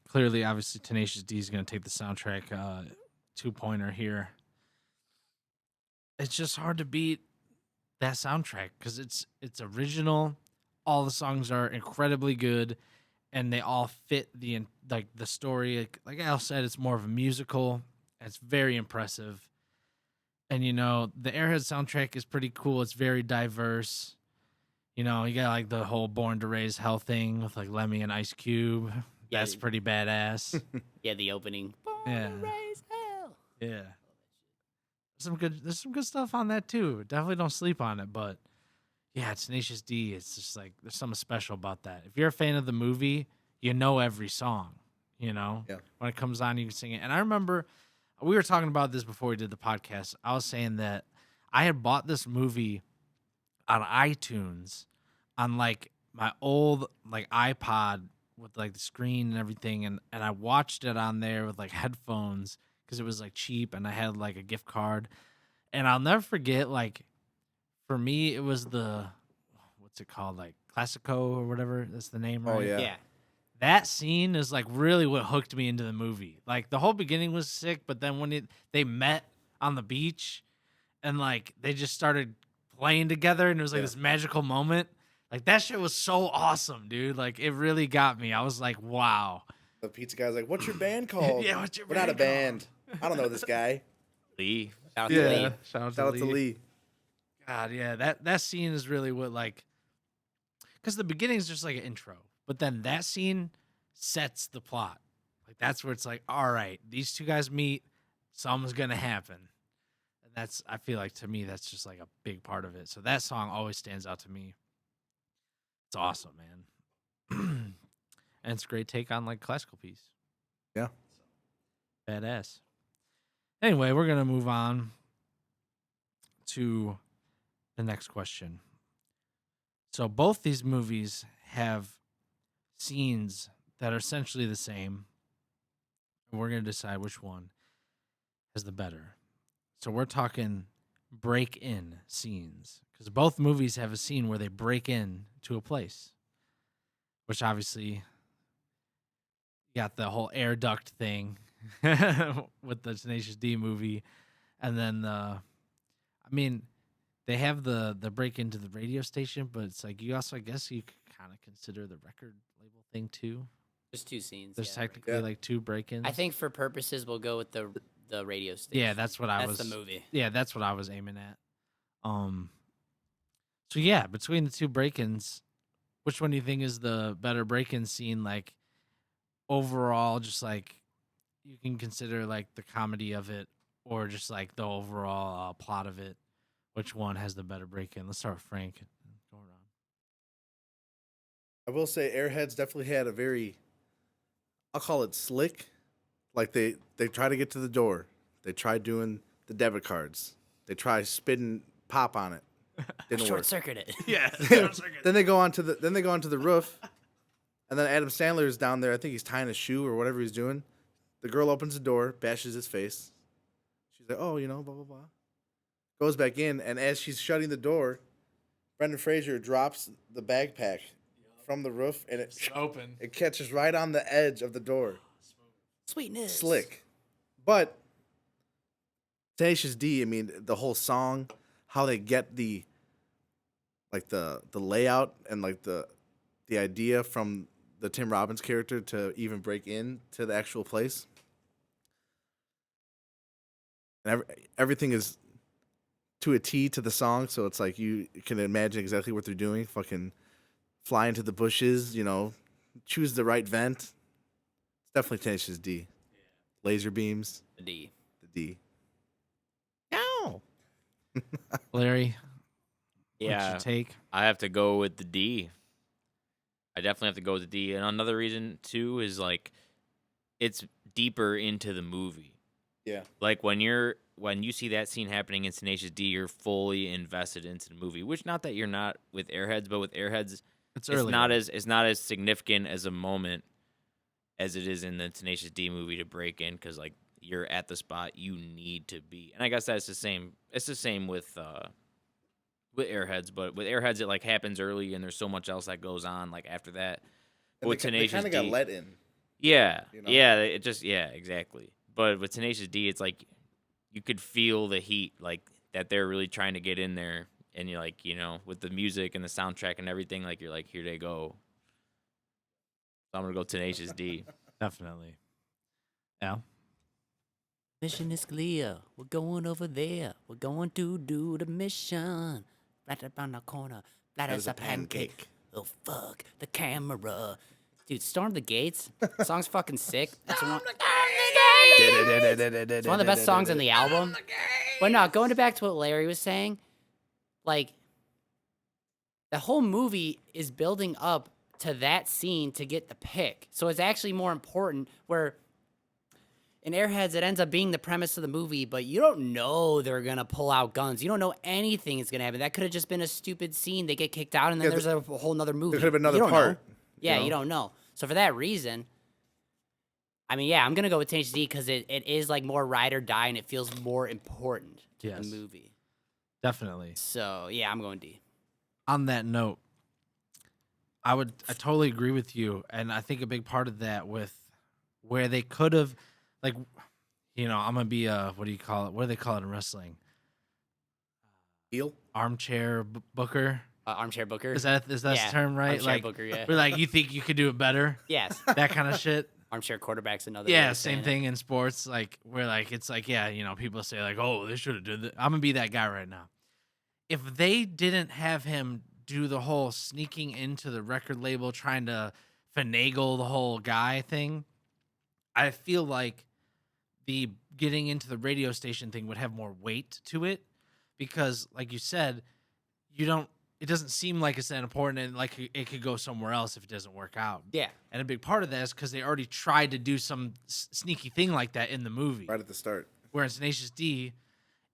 Speaker 2: clearly, obviously, Tenacious D is going to take the soundtrack 2-pointer here. It's just hard to beat that soundtrack because it's original. All the songs are incredibly good, and they all fit like the story. Like Al said, it's more of a musical. It's very impressive. And the Airheads soundtrack is pretty cool. It's very diverse. You got like the whole Born to Raise Hell thing with like Lemmy and Ice Cube.
Speaker 1: Yeah.
Speaker 2: That's pretty badass.
Speaker 1: Yeah, the opening.
Speaker 2: Yeah.
Speaker 1: Raise hell.
Speaker 2: Yeah. There's some good stuff on that too. Definitely don't sleep on it, but yeah, Tenacious D, it's just like there's something special about that. If you're a fan of the movie, you know every song,
Speaker 4: Yeah.
Speaker 2: When it comes on, you can sing it. And I remember we were talking about this before we did the podcast. I was saying that I had bought this movie on iTunes on like my old like iPod with like the screen and everything, and I watched it on there with like headphones because it was like cheap and I had like a gift card. And I'll never forget, like, for me it was the what's it called, like Classico or whatever that's the name, right?
Speaker 4: Oh, yeah.
Speaker 1: Yeah.
Speaker 2: That scene is like really what hooked me into the movie. Like the whole beginning was sick, but then when they met on the beach and like they just started playing together and it was like
Speaker 4: Yeah.
Speaker 2: this magical moment. Like that shit was so awesome, dude. Like it really got me. I was like, wow.
Speaker 4: The pizza guy's like, "What's your band called?"
Speaker 2: Yeah, what's your
Speaker 4: We're not a
Speaker 2: band
Speaker 4: band. I don't know this guy.
Speaker 3: Lee.
Speaker 1: Shout out to Lee.
Speaker 2: Shout out
Speaker 4: Shout out to Lee.
Speaker 2: God, yeah, that scene is really what, like, because the beginning is just like an intro, but then that scene sets the plot. Like that's where it's like, all right, these two guys meet, something's gonna happen, and that's, I feel like, to me that's just like a big part of it. So that song always stands out to me. It's awesome, man, and it's a great take on like classical piece.
Speaker 4: Yeah.
Speaker 2: Badass. Anyway, we're gonna move on to the next question. So both these movies have scenes that are essentially the same, and we're going to decide which one is the better. So we're talking break-in scenes, because both movies have a scene where they break in to a place, which obviously you got the whole air duct thing with the Tenacious D movie, and then they have the break into the radio station, but it's like you also, I guess, you could kind of consider the record label thing too.
Speaker 1: There's two scenes.
Speaker 2: There's
Speaker 1: yeah.
Speaker 2: technically
Speaker 4: Yeah.
Speaker 2: like two break-ins.
Speaker 1: I think for purposes, we'll go with the radio station.
Speaker 2: Yeah, that's what I was.
Speaker 1: That's the movie.
Speaker 2: Yeah, that's what I was aiming at. So yeah, between the two break-ins, which one do you think is the better break-in scene? Like overall, just like you can consider like the comedy of it, or just like the overall plot of it. Which one has the better break-in? Let's start with Frank. Go around.
Speaker 4: I will say Airheads definitely had a very, I'll call it slick. Like they try to get to the door. They try doing the debit cards. They try spitting pop on it. Didn't
Speaker 1: Short
Speaker 4: work.
Speaker 1: circuit it.
Speaker 2: Yeah.
Speaker 4: Then they go onto the roof, and then Adam Sandler is down there. I think he's tying a shoe or whatever he's doing. The girl opens the door, bashes his face. She's like, "Oh, blah blah blah." Goes back in, and as she's shutting the door, Brendan Fraser drops the backpack from the roof, and
Speaker 2: It's open.
Speaker 4: it catches right on the edge of the door.
Speaker 1: Sweetness.
Speaker 4: Slick. But Tenacious D, I mean, the whole song, how they get the layout and like the idea from the Tim Robbins character to even break in to the actual place. And everything is to a T to the song, so it's like you can imagine exactly what they're doing. Fucking fly into the bushes, choose the right vent. It's definitely Tenacious D. Laser beams,
Speaker 1: The D.
Speaker 4: the D.
Speaker 2: No. Larry, what's
Speaker 3: Yeah,
Speaker 2: your take?
Speaker 3: I have to go with the D. I definitely have to go with the D. And another reason too is like it's deeper into the movie.
Speaker 4: Yeah.
Speaker 3: Like when you see that scene happening in Tenacious D, you're fully invested into the movie. Which, not that you're not with Airheads, but with Airheads,
Speaker 2: It's
Speaker 3: it's
Speaker 2: early.
Speaker 3: not as significant as a moment as it is in the Tenacious D movie to break in, because like you're at the spot you need to be. And I guess that's the same. It's the same with Airheads, but with Airheads it like happens early and there's so much else that goes on like after that. But
Speaker 4: And
Speaker 3: with
Speaker 4: they
Speaker 3: Tenacious
Speaker 4: kind of
Speaker 3: D,
Speaker 4: got let in.
Speaker 3: yeah,
Speaker 4: you know?
Speaker 3: yeah, exactly. But with Tenacious D, it's like you could feel the heat, like that they're really trying to get in there, and you're like, with the music and the soundtrack and everything, like you're like, here they go. So I'm gonna go Tenacious D.
Speaker 2: Definitely. Al?
Speaker 1: Mission is clear. We're going over there. We're going to do the mission. Right around the corner. Flat as a pancake. Oh, fuck. The camera. Dude, Storm the Gates. Song's fucking sick. It's one of the best songs on the album. But no, going back to what Larry was saying, like, the whole movie is building up to that scene to get the pick. So it's actually more important where in Airheads, it ends up being the premise of the movie, but you don't know they're going to pull out guns. You don't know anything is going to happen. That could have just been a stupid scene. They get kicked out, and then there's a whole nother movie.
Speaker 4: There could have been
Speaker 1: You
Speaker 4: another
Speaker 1: don't
Speaker 4: part.
Speaker 1: know. Yeah, you don't know. So for that reason, I mean, yeah, I'm going to go with Tenacious D because it is like more ride or die, and it feels more important to the movie.
Speaker 2: Definitely.
Speaker 1: So, yeah, I'm going D.
Speaker 2: On that note, I totally agree with you, and I think a big part of that with where they could have, like, you know, I'm gonna be what do you call it? What do they call it in wrestling?
Speaker 4: Heel?
Speaker 2: Armchair booker.
Speaker 1: Armchair Booker.
Speaker 2: Is that the term right?
Speaker 1: Armchair
Speaker 2: Like,
Speaker 1: Booker, yeah.
Speaker 2: we're like, you think you could do it better?
Speaker 1: Yes.
Speaker 2: That kind of shit.
Speaker 1: Armchair Quarterback's another way
Speaker 2: Yeah,
Speaker 1: of saying
Speaker 2: same
Speaker 1: it.
Speaker 2: thing in sports. Like, we're like, it's like, yeah, you know, people say like, oh, they should have did that. I'm gonna be that guy right now. If they didn't have him do the whole sneaking into the record label, trying to finagle the whole guy thing, I feel like the getting into the radio station thing would have more weight to it, because, like you said, it doesn't seem like it's that important, and like it could go somewhere else if it doesn't work out.
Speaker 1: Yeah.
Speaker 2: And a big part of that is because they already tried to do some sneaky thing like that in the movie.
Speaker 4: Right at the start.
Speaker 2: Whereas Tenacious D,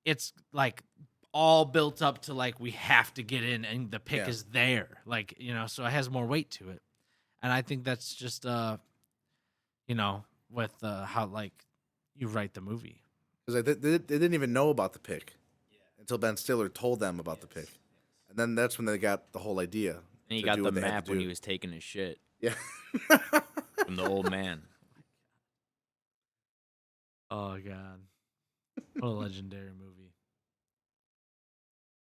Speaker 2: it's like all built up to like we have to get in, and the pick is there, like, you know, so it has more weight to it. And I think that's just you know, with how like you write the movie.
Speaker 4: Because they didn't even know about the pick until Ben Stiller told them about the pick. And then that's when they got the whole idea.
Speaker 3: And he
Speaker 4: to
Speaker 3: got
Speaker 4: do
Speaker 3: the
Speaker 4: what they had
Speaker 3: map
Speaker 4: to
Speaker 3: when
Speaker 4: do.
Speaker 3: he was taking his shit
Speaker 4: Yeah.
Speaker 3: from the old man.
Speaker 2: Oh god, what a legendary movie!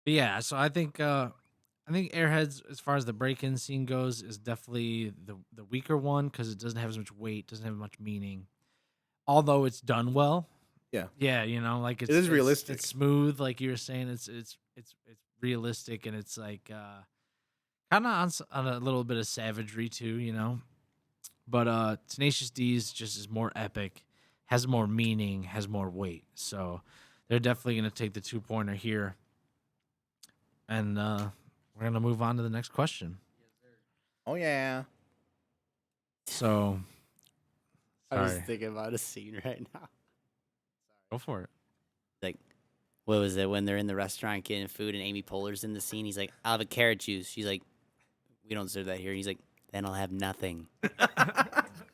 Speaker 2: But yeah, so I think Airheads, as far as the break-in scene goes, is definitely the weaker one because it doesn't have as much weight, doesn't have much meaning. Although it's done well. Yeah, you know, like
Speaker 4: It is realistic.
Speaker 2: It's smooth, like you were saying. It's realistic, and it's like kind of on a little bit of savagery too, you know. But Tenacious D's just is more epic, has more meaning, has more weight. So they're definitely gonna take the 2-pointer here, and we're gonna move on to the next question.
Speaker 4: Oh, yeah.
Speaker 2: So,
Speaker 1: I was
Speaker 2: sorry,
Speaker 1: thinking about a scene right now.
Speaker 2: go for it.
Speaker 1: Like, what was it when they're in the restaurant getting food and Amy Poehler's in the scene? He's like, I'll have a carrot juice. She's like, we don't serve that here. He's like, then I'll have nothing.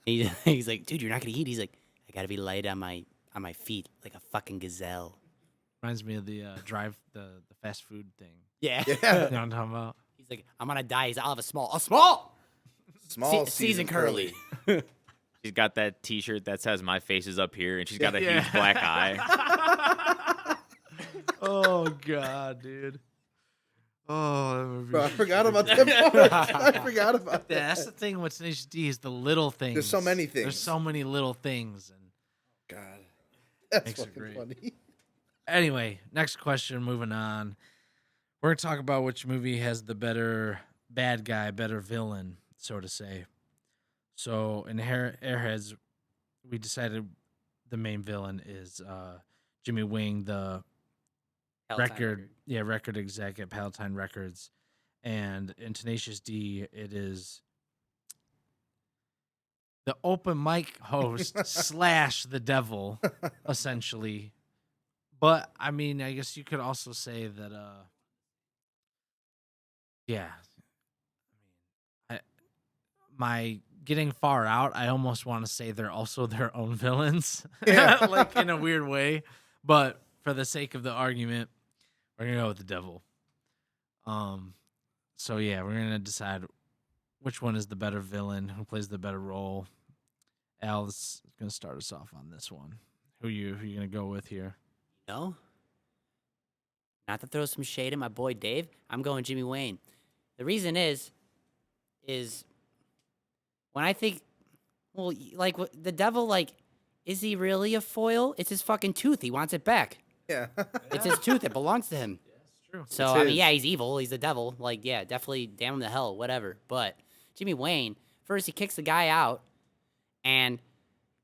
Speaker 1: He's like, dude, you're not gonna eat. He's like, I gotta be light on my feet like a fucking gazelle.
Speaker 2: Reminds me of the the fast food thing.
Speaker 1: Yeah.
Speaker 2: You know what I'm talking about?
Speaker 1: He's like, I'm gonna die. He's like, I'll have a small,
Speaker 4: Small
Speaker 1: season curly.
Speaker 3: She's got that T-shirt that says "My face is up here," and she's got a huge black eye.
Speaker 2: Oh god, dude. Oh, that movie.
Speaker 4: Bro, I forgot about that part. I forgot about
Speaker 2: Yeah,
Speaker 4: that.
Speaker 2: that's the thing with Tenacious D is the little things.
Speaker 4: There's so many things.
Speaker 2: There's so many little things. And
Speaker 4: God. That's
Speaker 2: Makes it
Speaker 4: fucking
Speaker 2: great.
Speaker 4: funny.
Speaker 2: anyway, next question. Moving on, we're gonna talk about which movie has the better bad guy, better villain, so to say. So in Airheads, we decided the main villain is Jimmy Wing, the record exec at Palatine Records, and in Tenacious D, it is the open mic host / the devil, essentially. But I mean, I guess you could also say that, yeah. My getting far out, I almost want to say they're also their own villains,
Speaker 4: Yeah.
Speaker 2: like in a weird way. But for the sake of the argument, we're gonna go with the devil. So yeah, we're gonna decide which one is the better villain, who plays the better role. Al's gonna start us off on this one. Who you gonna go with here?
Speaker 1: No. Not to throw some shade at my boy Dave, I'm going Jimmy Wayne. The reason is when I think Well, like the devil, like, is he really a foil? It's his fucking tooth. He wants it back.
Speaker 4: Yeah.
Speaker 1: It's his tooth. It belongs to him.
Speaker 2: It's true.
Speaker 1: So
Speaker 4: It's
Speaker 1: I mean,
Speaker 4: his.
Speaker 1: yeah, he's evil. He's the devil. Like, yeah, definitely damn him to hell, whatever. But Jimmy Wayne, first he kicks the guy out, and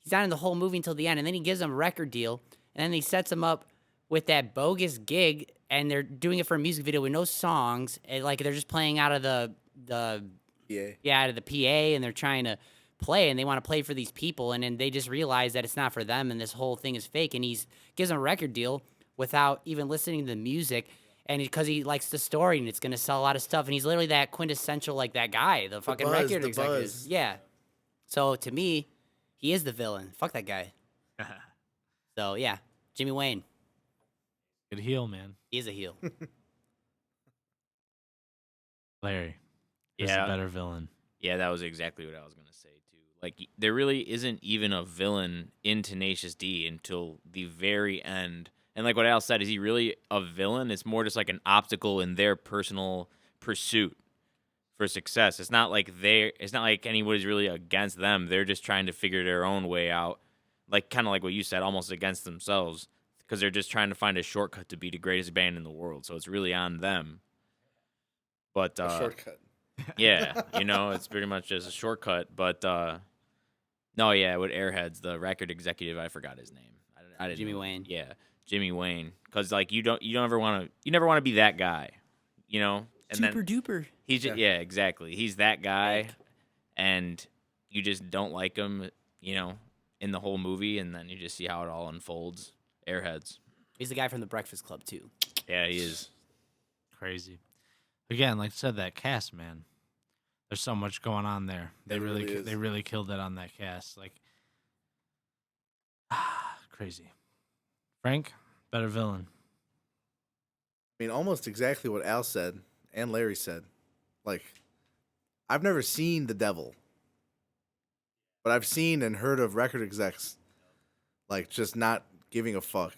Speaker 1: he's not in the whole movie until the end, and then he gives him a record deal, and then he sets him up with that bogus gig, and they're doing it for a music video with no songs, and like they're just playing out of the out of the PA, and they're trying to play, and they want to play for these people, and then they just realize that it's not for them, and this whole thing is fake, and he's gives them a record deal without even listening to the music, and because he likes the story, and it's gonna sell a lot of stuff, and he's literally that quintessential like that guy, the fucking
Speaker 4: buzz,
Speaker 1: record
Speaker 4: the
Speaker 1: executive.
Speaker 4: buzz.
Speaker 1: Yeah. So to me, he is the villain. Fuck that guy. So yeah, Jimmy Wayne,
Speaker 2: Good heel, man.
Speaker 1: he is a heel.
Speaker 2: Larry. Who's
Speaker 3: Yeah.
Speaker 2: a better villain?
Speaker 3: Yeah, that was exactly what I was gonna say too. Like, there really isn't even a villain in Tenacious D until the very end. And like what Al said, is he really a villain? It's more just like an obstacle in their personal pursuit for success. It's not like anybody's really against them. They're just trying to figure their own way out. Like, kind of like what you said, almost against themselves, because they're just trying to find a shortcut to be the greatest band in the world. So it's really on them. But
Speaker 4: A shortcut.
Speaker 3: yeah, it's pretty much just a shortcut. But no, yeah, with Airheads, the record executive, I forgot his name. I didn't
Speaker 1: Jimmy
Speaker 3: know.
Speaker 1: Wayne.
Speaker 3: Yeah, Jimmy Wayne. Because like you never want to be that guy, And
Speaker 1: Super duper.
Speaker 3: he's just, yeah, exactly. He's that guy, and you just don't like him, in the whole movie, and then you just see how it all unfolds. Airheads.
Speaker 1: He's the guy from the Breakfast Club too.
Speaker 3: Yeah, he is.
Speaker 2: Crazy. Again, like I said, that cast, man. There's so much going on there.
Speaker 4: It really is.
Speaker 2: They really killed it on that cast. Like, crazy. Frank, better villain.
Speaker 4: I mean, almost exactly what Al said and Larry said. Like, I've never seen the devil, but I've seen and heard of record execs, like, just not giving a fuck.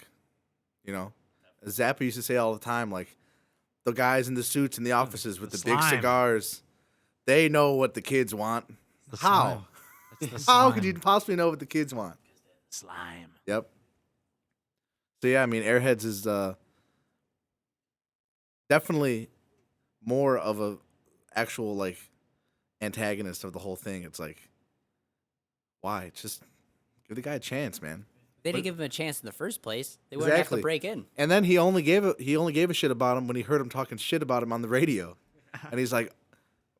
Speaker 4: Zappa used to say all the time, like, the guys in the suits in the offices with
Speaker 2: The
Speaker 4: the big
Speaker 2: slime.
Speaker 4: cigars, they know what the kids want.
Speaker 2: The
Speaker 4: How?
Speaker 2: slime. It's the
Speaker 4: How could you
Speaker 2: slime.
Speaker 4: possibly know what the kids want?
Speaker 2: Slime.
Speaker 4: Yep. So yeah, I mean, Airheads is definitely more of a actual like antagonist of the whole thing. It's like, why? Just give the guy a chance, man.
Speaker 1: They didn't give him a chance in the first place. They wouldn't have
Speaker 4: Exactly.
Speaker 1: to break in.
Speaker 4: And then he only gave a shit about him when he heard him talking shit about him on the radio, and he's like,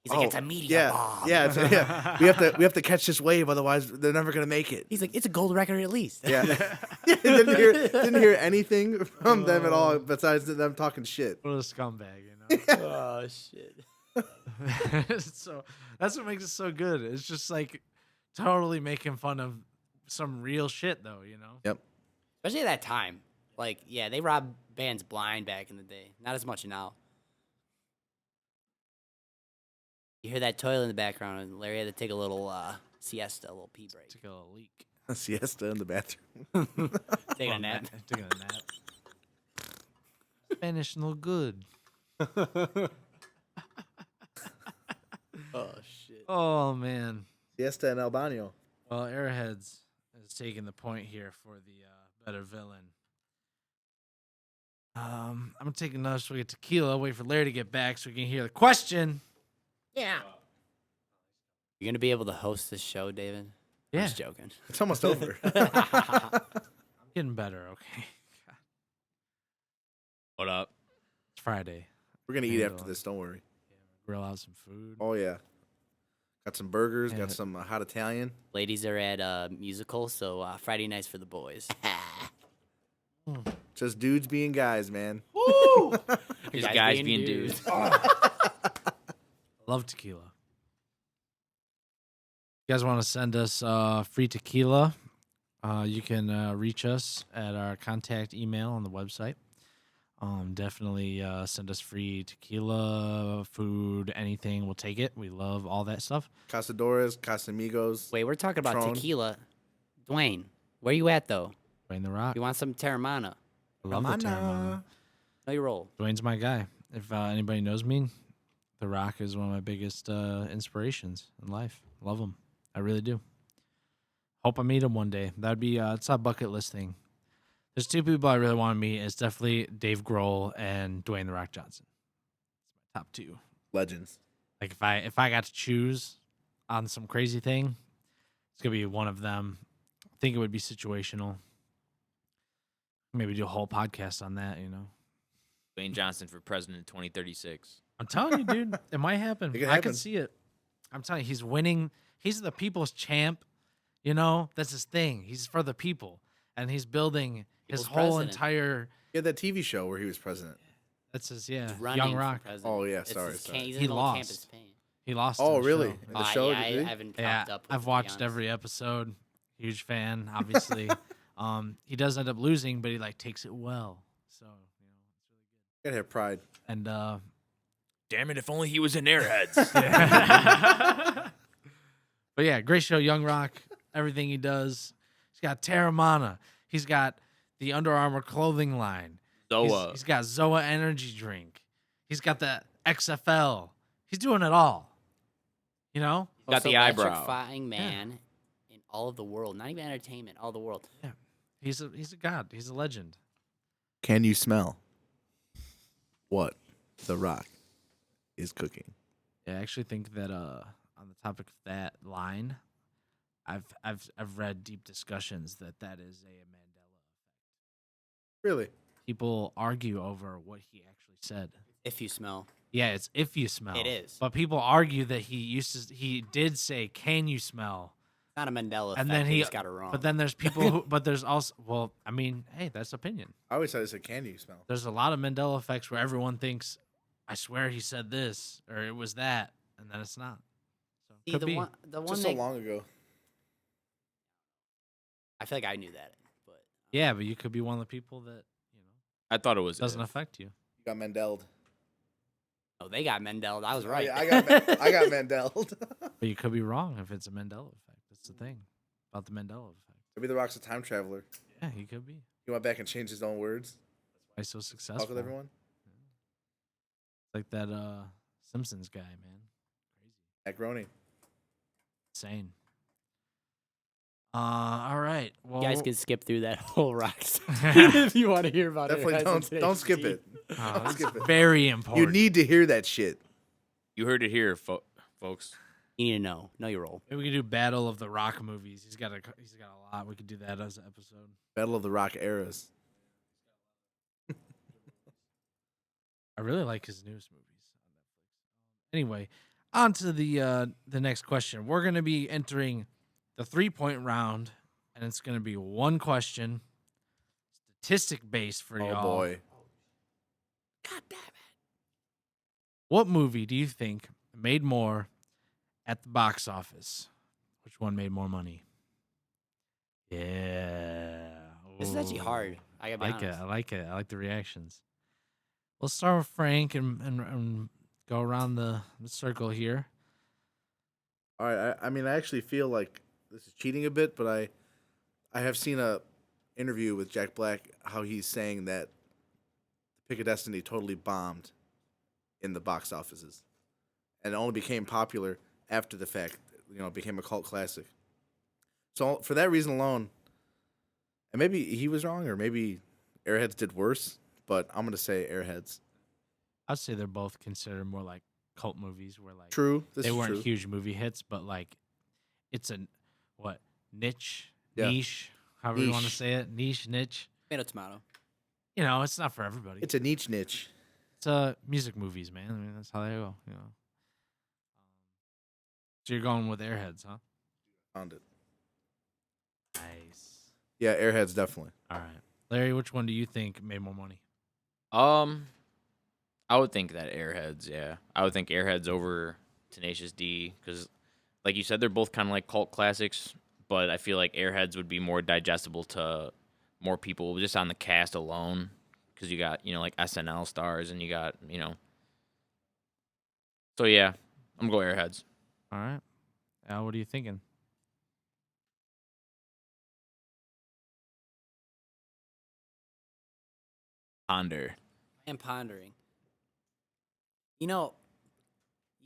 Speaker 1: He's like, it's a media
Speaker 4: yeah,
Speaker 1: bomb.
Speaker 4: yeah. We have to catch this wave, otherwise they're never gonna make it.
Speaker 1: He's like, it's a gold record at least.
Speaker 4: Yeah, didn't hear anything from them at all besides them talking shit.
Speaker 2: What a scumbag,
Speaker 1: Oh shit.
Speaker 2: So that's what makes it so good. It's just like totally making fun of some real shit, though.
Speaker 4: Yep.
Speaker 1: Especially at that time. Like, yeah, they robbed bands blind back in the day. Not as much now. You hear that toilet in the background, and Larry had to take a little siesta, a little pee break.
Speaker 2: Took a little leak.
Speaker 4: A siesta in the bathroom.
Speaker 1: Taking a nap.
Speaker 2: Taking a nap. Spanish no good.
Speaker 1: Oh shit.
Speaker 2: Oh man.
Speaker 4: Siesta in El Baño.
Speaker 2: Well, Airheads is taking the point here for the better villain. I'm gonna take another swig of tequila. Wait for Larry to get back so we can hear the question.
Speaker 1: Yeah. You're gonna be able to host this show, David?
Speaker 2: Yeah.
Speaker 1: I'm just joking.
Speaker 4: It's almost over.
Speaker 2: Getting better, okay.
Speaker 3: What up?
Speaker 2: It's Friday.
Speaker 4: We're gonna eat after
Speaker 2: Handle it.
Speaker 4: this. Don't worry.
Speaker 2: Grill out some food.
Speaker 4: Oh yeah. Got some burgers.
Speaker 2: Yeah.
Speaker 4: Got some hot Italian.
Speaker 1: Ladies are at musical, so Friday nights for the boys.
Speaker 4: Just dudes being guys, man.
Speaker 3: These guys being dudes.
Speaker 2: Love tequila. You guys want to send us free tequila? You can reach us at our contact email on the website. Definitely send us free tequila, food, anything. We'll take it. We love all that stuff.
Speaker 4: Casadores, Casamigos.
Speaker 1: Wait, we're talking about
Speaker 4: Patron.
Speaker 1: tequila. Dwayne, where you at though?
Speaker 2: Dwayne the Rock.
Speaker 1: You want some Terramana?
Speaker 2: I love the Terramana.
Speaker 1: No, you roll.
Speaker 2: Dwayne's my guy. If anybody knows me, The Rock is one of my biggest inspirations in life. Love him. I really do. Hope I meet him one day. That'd be it's a bucket list thing. There's two people I really want to meet. It's definitely Dave Grohl and Dwayne the Rock Johnson. Top two.
Speaker 4: Legends.
Speaker 2: Like if I got to choose on some crazy thing, it's gonna be one of them. I think it would be situational. Maybe do a whole podcast on that.
Speaker 3: Dwayne Johnson for president 2036.
Speaker 2: I'm telling you, dude, it might happen.
Speaker 4: It could
Speaker 2: I
Speaker 4: happen.
Speaker 2: can see it. I'm telling you, he's winning. He's the people's champ. That's his thing. He's for the people, and he's building his
Speaker 1: People's
Speaker 2: whole
Speaker 1: president.
Speaker 2: entire.
Speaker 4: He had that TV show where he was president.
Speaker 2: That's his
Speaker 1: He's running
Speaker 2: Young
Speaker 1: for
Speaker 2: Rock.
Speaker 1: president.
Speaker 4: Oh, yeah,
Speaker 1: It's
Speaker 4: sorry,
Speaker 1: his
Speaker 4: sorry.
Speaker 1: He's
Speaker 2: He
Speaker 1: in old
Speaker 2: lost.
Speaker 1: campus pain.
Speaker 2: He lost.
Speaker 4: Oh,
Speaker 2: in the
Speaker 4: really?
Speaker 2: show.
Speaker 4: In the show?
Speaker 1: Yeah,
Speaker 4: did he?
Speaker 1: I haven't
Speaker 2: Yeah,
Speaker 1: kept up with it,
Speaker 2: I've
Speaker 1: to be
Speaker 2: watched
Speaker 1: honest.
Speaker 2: every episode. Huge fan, obviously. He does end up losing, but he takes it well. So
Speaker 4: Gotta have pride.
Speaker 2: and
Speaker 3: Damn it! If only he was in Airheads.
Speaker 2: but yeah, great show, Young Rock. Everything he does. He's got Terramana. He's got the Under Armour clothing line.
Speaker 3: Zoa.
Speaker 2: He's got Zoa energy drink. He's got the XFL. He's doing it all.
Speaker 3: Got
Speaker 1: Most
Speaker 3: the eyebrow.
Speaker 1: electrifying man in all of the world. Not even entertainment, all the world.
Speaker 2: He's a god. He's a legend.
Speaker 4: Can you smell what The Rock is cooking?
Speaker 2: Yeah, I actually think that on the topic of that line, I've read deep discussions that is a Mandela effect.
Speaker 4: Really?
Speaker 2: People argue over what he actually said.
Speaker 1: If you smell.
Speaker 2: Yeah, it's if you smell.
Speaker 1: It is.
Speaker 2: But people argue that he did say, "Can you smell?"
Speaker 1: Not a Mandela effect.
Speaker 2: And then
Speaker 1: he just got it wrong.
Speaker 2: But then there's people who, but there's also, well, I mean, hey, that's opinion.
Speaker 4: I always thought it said, can you smell?
Speaker 2: There's a lot of Mandela effects where everyone thinks, I swear he said this or it was that, and then it's not. So
Speaker 1: See,
Speaker 2: could
Speaker 1: the
Speaker 2: be.
Speaker 1: one
Speaker 4: Just
Speaker 1: that
Speaker 4: so long ago.
Speaker 1: I feel like I knew that, but
Speaker 2: Yeah, but you could be one of the people that
Speaker 3: I thought it was.
Speaker 2: doesn't
Speaker 3: if.
Speaker 2: affect you.
Speaker 4: You got Mendeled.
Speaker 1: oh, they got Mendel. I was
Speaker 4: Oh,
Speaker 1: right.
Speaker 4: yeah, I got Mendeled.
Speaker 2: But you could be wrong if it's a Mandela effect. That's the thing about the Mandela effect.
Speaker 4: Maybe The Rock's a time traveler.
Speaker 2: Yeah, he could be.
Speaker 4: He went back and changed his own words.
Speaker 2: Why he's so successful.
Speaker 4: Talk with everyone.
Speaker 2: Like that Simpsons guy, man.
Speaker 4: Macaroni.
Speaker 2: Insane. All right. Well,
Speaker 1: You guys can skip through that whole rock story if you want to hear about
Speaker 4: Definitely
Speaker 1: it.
Speaker 4: don't skip it.
Speaker 2: oh,
Speaker 4: Don't
Speaker 2: it's
Speaker 4: skip it.
Speaker 2: very
Speaker 4: You
Speaker 2: important.
Speaker 4: need to hear that shit.
Speaker 3: You heard it here, folks.
Speaker 1: You need to know. Know your role.
Speaker 2: Maybe we could do Battle of the Rock movies. He's got a lot. We could do that as an episode.
Speaker 4: Battle of the Rock eras.
Speaker 2: I really like his newest movies on Netflix. Anyway, on to the next question. We're gonna be entering the 3-point round, and it's gonna be one question, statistic based for
Speaker 4: Oh
Speaker 2: y'all.
Speaker 4: boy.
Speaker 1: God damn it.
Speaker 2: What movie do you think made more at the box office? Which one made more money? Yeah.
Speaker 1: This is actually
Speaker 2: Ooh.
Speaker 1: hard. I gotta
Speaker 2: I
Speaker 1: be
Speaker 2: like it.
Speaker 1: honest.
Speaker 2: I like it. I like the reactions. We'll start with Frank and go around the circle here.
Speaker 4: All right. I mean, I actually feel like this is cheating a bit, but I have seen a interview with Jack Black how he's saying that Pick of Destiny totally bombed in the box offices, and it only became popular after the fact. It became a cult classic. So for that reason alone, and maybe he was wrong, or maybe Airheads did worse, but I'm gonna say Airheads.
Speaker 2: I'd say they're both considered more like cult movies, where like
Speaker 4: True, this
Speaker 2: they
Speaker 4: is
Speaker 2: weren't
Speaker 4: true.
Speaker 2: huge movie hits, but like it's a niche,
Speaker 4: Yeah.
Speaker 2: niche, however you want to
Speaker 4: Niche.
Speaker 2: say it, niche.
Speaker 1: Tomato.
Speaker 2: It's not for everybody.
Speaker 4: It's a niche.
Speaker 2: It's music movies, man. I mean, that's how they go. So you're going with Airheads, huh?
Speaker 4: Found it.
Speaker 2: Nice.
Speaker 4: Yeah, Airheads definitely.
Speaker 2: All right, Larry, which one do you think made more money?
Speaker 3: I would think that Airheads. Yeah, I would think Airheads over Tenacious D because, like you said, they're both kind of like cult classics. But I feel like Airheads would be more digestible to more people just on the cast alone. Because you got like SNL stars and you got So yeah, I'm gonna go Airheads.
Speaker 2: All right, Al, what are you thinking?
Speaker 3: Ponder.
Speaker 1: I am pondering. You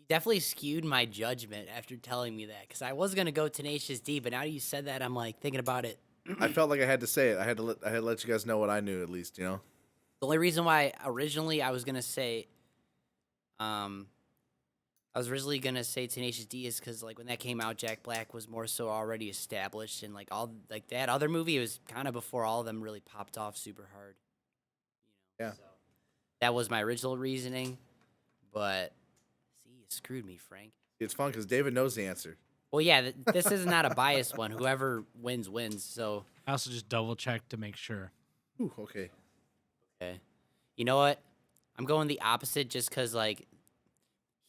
Speaker 1: You definitely skewed my judgment after telling me that, because I was gonna go Tenacious D, but now you said that, I'm like thinking about it.
Speaker 4: I felt like I had to say it. I had to let you guys know what I knew at least. You know.
Speaker 1: The only reason why originally I was gonna say, um, I was originally gonna say Tenacious D is because like when that came out, Jack Black was more so already established, and like all like that other movie, it was kind of before all of them really popped off super hard.
Speaker 4: Yeah.
Speaker 1: So that was my original reasoning, but see, you screwed me, Frank.
Speaker 4: It's fun because David knows the answer.
Speaker 1: Well, yeah, this is not a biased one. Whoever wins wins. So
Speaker 2: I also just double checked to make sure.
Speaker 4: Ooh, okay.
Speaker 1: okay, you know what? I'm going the opposite just because like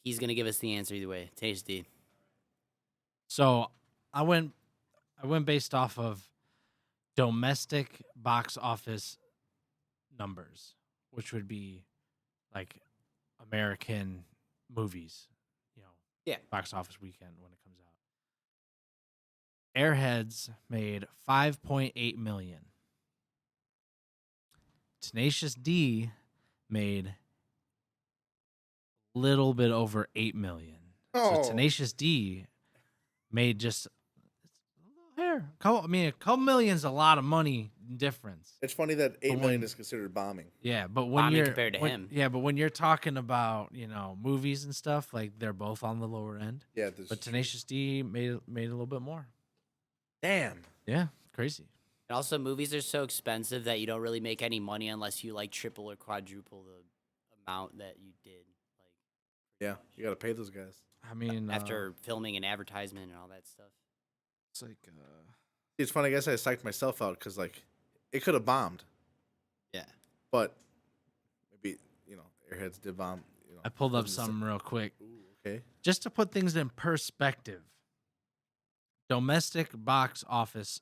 Speaker 1: he's gonna give us the answer either way. Tenacious D.
Speaker 2: So I went based off of domestic box office numbers, which would be like American movies,
Speaker 1: Yeah.
Speaker 2: box office weekend when it comes out. Airheads made 5.8 million. Tenacious D made a little bit over 8 million.
Speaker 4: Oh.
Speaker 2: So Tenacious D made just a couple million's a lot of money difference.
Speaker 4: It's funny that 8
Speaker 2: But
Speaker 4: million
Speaker 2: when-
Speaker 4: is considered bombing.
Speaker 2: Yeah, but when
Speaker 1: Bombing
Speaker 2: you're
Speaker 1: compared to him.
Speaker 2: yeah, but when you're talking about movies and stuff, like they're both on the lower end.
Speaker 4: Yeah.
Speaker 2: But Tenacious D made a little bit more.
Speaker 4: Damn.
Speaker 2: Yeah, crazy.
Speaker 1: And also, movies are so expensive that you don't really make any money unless you like triple or quadruple the amount that you did, like
Speaker 4: Yeah. You got to pay those guys.
Speaker 2: I mean,
Speaker 1: after filming an advertisement and all that stuff.
Speaker 2: it's like
Speaker 4: It's funny. I guess I psyched myself out because like it could have bombed,
Speaker 1: Yeah.
Speaker 4: but maybe Airheads did bomb.
Speaker 2: I pulled up
Speaker 4: wasn't the
Speaker 2: something real quick
Speaker 4: Ooh, okay.
Speaker 2: just to put things in perspective. Domestic box office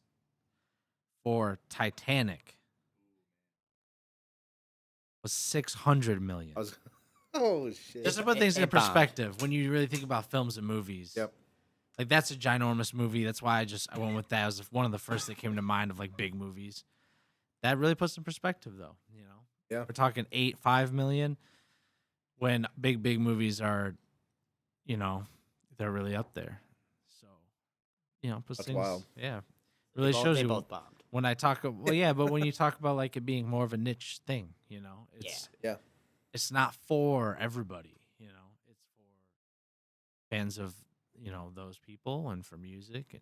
Speaker 2: for Titanic was 600 million.
Speaker 4: I was. Oh shit.
Speaker 2: Just to put things in
Speaker 1: It bombed.
Speaker 2: perspective, when you really think about films and movies.
Speaker 4: Yep.
Speaker 2: Like that's a ginormous movie. That's why I went with that as one of the first that came to mind of like big movies. That really puts in perspective, though.
Speaker 4: Yeah.
Speaker 2: We're talking 5 million, when big movies are, they're really up there. So, puts
Speaker 4: That's
Speaker 2: things.
Speaker 4: wild.
Speaker 2: Yeah, really
Speaker 1: They
Speaker 2: shows you
Speaker 1: both bombed.
Speaker 2: when I talk. Well, yeah, but when you talk about like it being more of a niche thing, it's
Speaker 4: Yeah.
Speaker 2: it's not for everybody. It's for fans of those people and for music,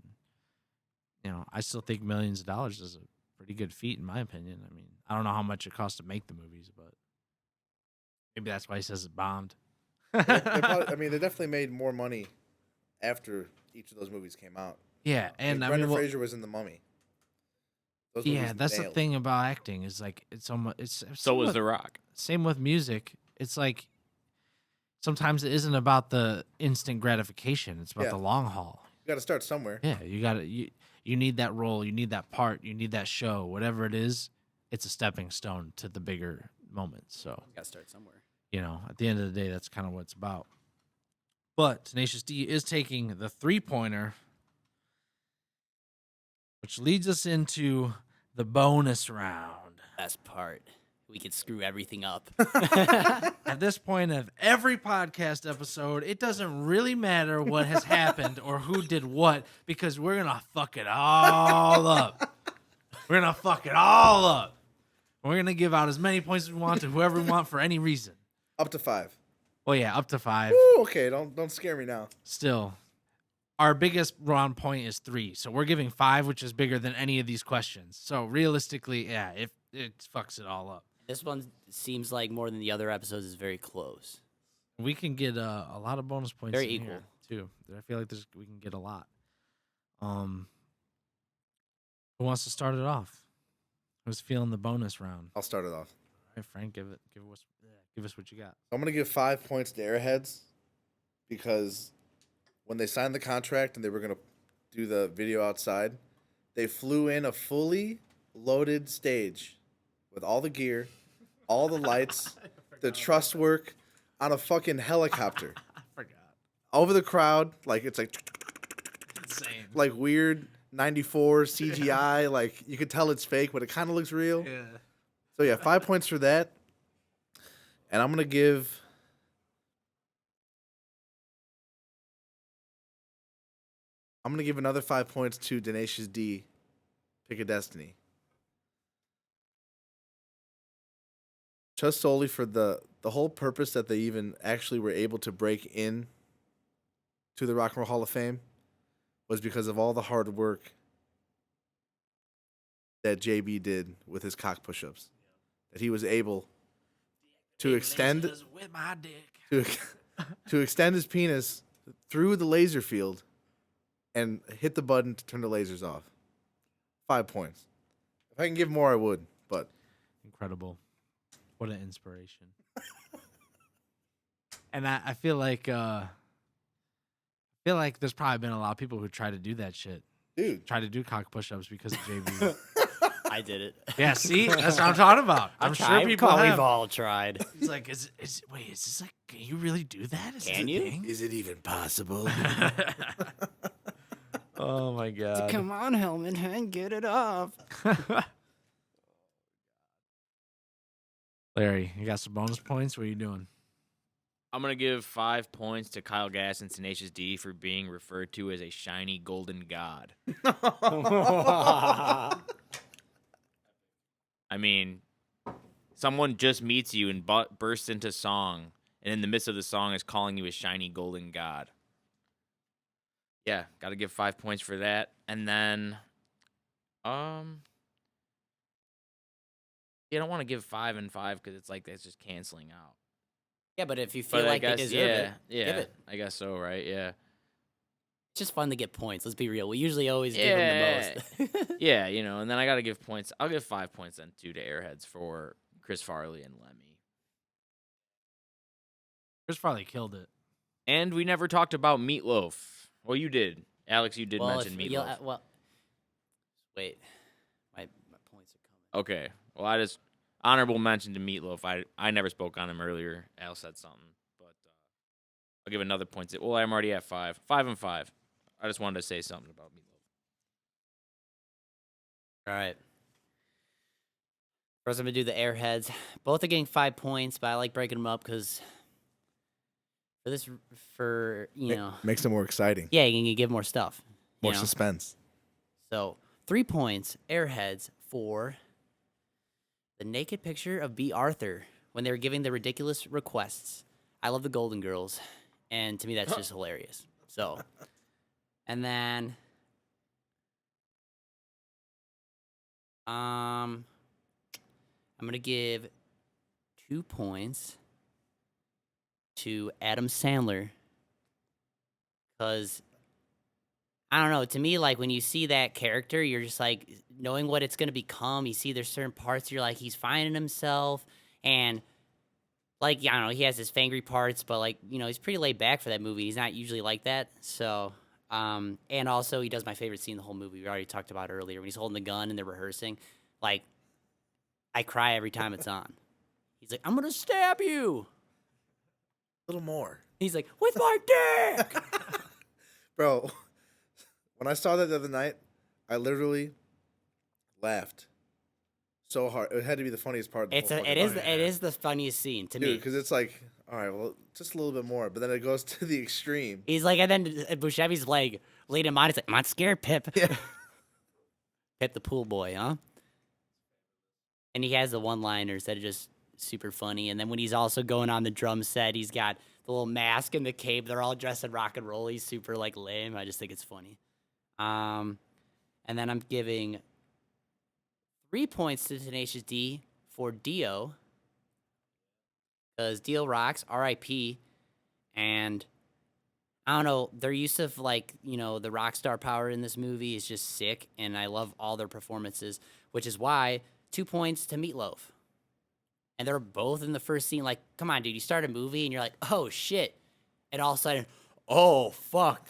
Speaker 2: and I still think millions of dollars is a pretty good feat in my opinion. I mean, I don't know how much it costs to make the movies, but maybe that's why he says it bombed.
Speaker 4: They probably, they definitely made more money after each of those movies came out.
Speaker 2: Yeah, and
Speaker 4: Brendan Fraser was in The Mummy. Those movies
Speaker 2: yeah, that's the
Speaker 4: nailed.
Speaker 2: thing about acting is like it's almost it's
Speaker 3: So was
Speaker 2: with,
Speaker 3: The Rock.
Speaker 2: same with music. It's like sometimes it isn't about the instant gratification. It's about
Speaker 4: Yeah.
Speaker 2: the long haul.
Speaker 4: You got to start somewhere.
Speaker 2: Yeah, you need that role, you need that part, you need that show, whatever it is. It's a stepping stone to the bigger moments. So
Speaker 1: Got to start somewhere.
Speaker 2: at the end of the day, that's kind of what it's about. But Tenacious D is taking the 3-pointer, which leads us into the bonus round.
Speaker 1: Best part. We could screw everything up.
Speaker 2: At this point of every podcast episode, it doesn't really matter what has happened or who did what, because we're going to fuck it all up. We're going to fuck it all up. We're going to give out as many points as we want to whoever we want for any reason.
Speaker 4: Up to 5.
Speaker 2: Well, yeah, up to 5.
Speaker 4: Ooh, okay, don't scare me now.
Speaker 2: Still, our biggest round point is 3. So we're giving 5, which is bigger than any of these questions. So realistically, yeah, it fucks it all up.
Speaker 1: This one seems like more than the other episodes is very close.
Speaker 2: We can get a lot of bonus points.
Speaker 1: Very
Speaker 2: in
Speaker 1: equal.
Speaker 2: here, too. I feel like we can get a lot. Who wants to start it off? Who's feeling the bonus round?
Speaker 4: I'll start it off.
Speaker 2: All right, Frank, give us what you got.
Speaker 4: I'm gonna give 5 points to Airheads because when they signed the contract and they were gonna do the video outside, they flew in a fully loaded stage with all the gear, all the lights, the truss work on a fucking helicopter
Speaker 2: I forgot.
Speaker 4: over the crowd. Like it's like
Speaker 2: Insane.
Speaker 4: like weird 94 CGI. Like you could tell it's fake, but it kind of looks real.
Speaker 2: Yeah.
Speaker 4: So yeah, 5 points for that. And I'm gonna give I'm gonna give another 5 points to Tenacious D. Pick a Destiny. Just solely for the whole purpose that they even actually were able to break in to the Rock and Roll Hall of Fame was because of all the hard work that JB did with his cock push-ups. That he was able to extend
Speaker 2: with my dick.
Speaker 4: to extend his penis through the laser field and hit the button to turn the lasers off. 5 points. If I can give more, I would, but
Speaker 2: Incredible. What an inspiration. And I feel like there's probably been a lot of people who try to do that shit.
Speaker 4: dude,
Speaker 2: Try to do cock push-ups because of JB.
Speaker 1: I did it.
Speaker 2: Yeah, see? That's what I'm talking about. I'm sure people have.
Speaker 1: We've all tried.
Speaker 2: He's like, is this like, can you really do that? Is
Speaker 1: Can
Speaker 2: it a
Speaker 1: you?
Speaker 2: thing?
Speaker 4: is it even possible?
Speaker 2: Oh my god.
Speaker 1: Come on, Hellman, and get it off.
Speaker 2: Larry, you got some bonus points? What are you doing?
Speaker 3: I'm going to give 5 points to Kyle Gass and Tenacious D for being referred to as a shiny golden god. I mean, someone just meets you and bursts into song, and in the midst of the song is calling you a shiny golden god. Yeah, got to give 5 points for that. And then, yeah, I don't want to give 5 and 5 because it's like that's just canceling out.
Speaker 1: Yeah, but if you feel
Speaker 3: But
Speaker 1: like they deserve it,
Speaker 3: yeah,
Speaker 1: give it.
Speaker 3: I guess so, right? Yeah.
Speaker 1: It's just fun to get points. Let's be real. We usually always give them the most.
Speaker 3: Yeah, and then I got to give points. I'll give 5 points then, too, to Airheads for Chris Farley and Lemmy.
Speaker 2: Chris Farley killed it.
Speaker 3: And we never talked about Meatloaf. Well, you did. Alex, you did
Speaker 1: Well,
Speaker 3: mention
Speaker 1: if-
Speaker 3: Meatloaf.
Speaker 1: well, wait. My points are coming.
Speaker 3: Okay. Well, I just honorable mention to Meatloaf. I never spoke on him earlier. Al said something, but I'll give another point. Well, I'm already at 5. 5 and 5. I just wanted to say something about Meatloaf.
Speaker 1: All right. First, I'm going to do the Airheads. Both are getting 5 points, but I like breaking them up because
Speaker 4: Makes it more exciting.
Speaker 1: yeah, you can give more stuff.
Speaker 4: More
Speaker 1: you know?
Speaker 4: suspense.
Speaker 1: So, 3 points, Airheads, for the naked picture of B. Arthur when they were giving the ridiculous requests. I love the Golden Girls, and to me, that's just hilarious. So, and then, I'm going to give 2 points to Adam Sandler because I don't know. To me, like when you see that character, you're just like knowing what it's gonna become. You see, there's certain parts you're like he's finding himself, and like I don't know, he has his fangry parts, but like he's pretty laid back for that movie. He's not usually like that. So, and also he does my favorite scene in the whole movie. We already talked about earlier when he's holding the gun and they're rehearsing. Like, I cry every time it's on. He's like, "I'm gonna stab you."
Speaker 4: A little more.
Speaker 1: He's like, "With my dick."
Speaker 4: Bro, when I saw that the other night, I literally laughed so hard. It had to be the funniest part of the whole fucking movie.
Speaker 1: It is the funniest scene to me.
Speaker 4: Because it's like, all right, well, just a little bit more. But then it goes to the extreme.
Speaker 1: He's like, and then Buscemi's like, laid him on. He's like, "I'm not scared, Pip."
Speaker 4: Yeah.
Speaker 1: Pip the pool boy, huh? And he has the one-liners that are just super funny. And then when he's also going on the drum set, he's got the little mask and the cape. They're all dressed in rock and roll. He's super like lame. I just think it's funny. And then I'm giving 3 points to Tenacious D for Dio. Because Dio rocks, R.I.P. And I don't know, their use of like, the rock star power in this movie is just sick. And I love all their performances, which is why 2 points to Meatloaf. And they're both in the first scene. Like, come on, dude, you start a movie and you're like, oh shit. And all of a sudden, oh fuck.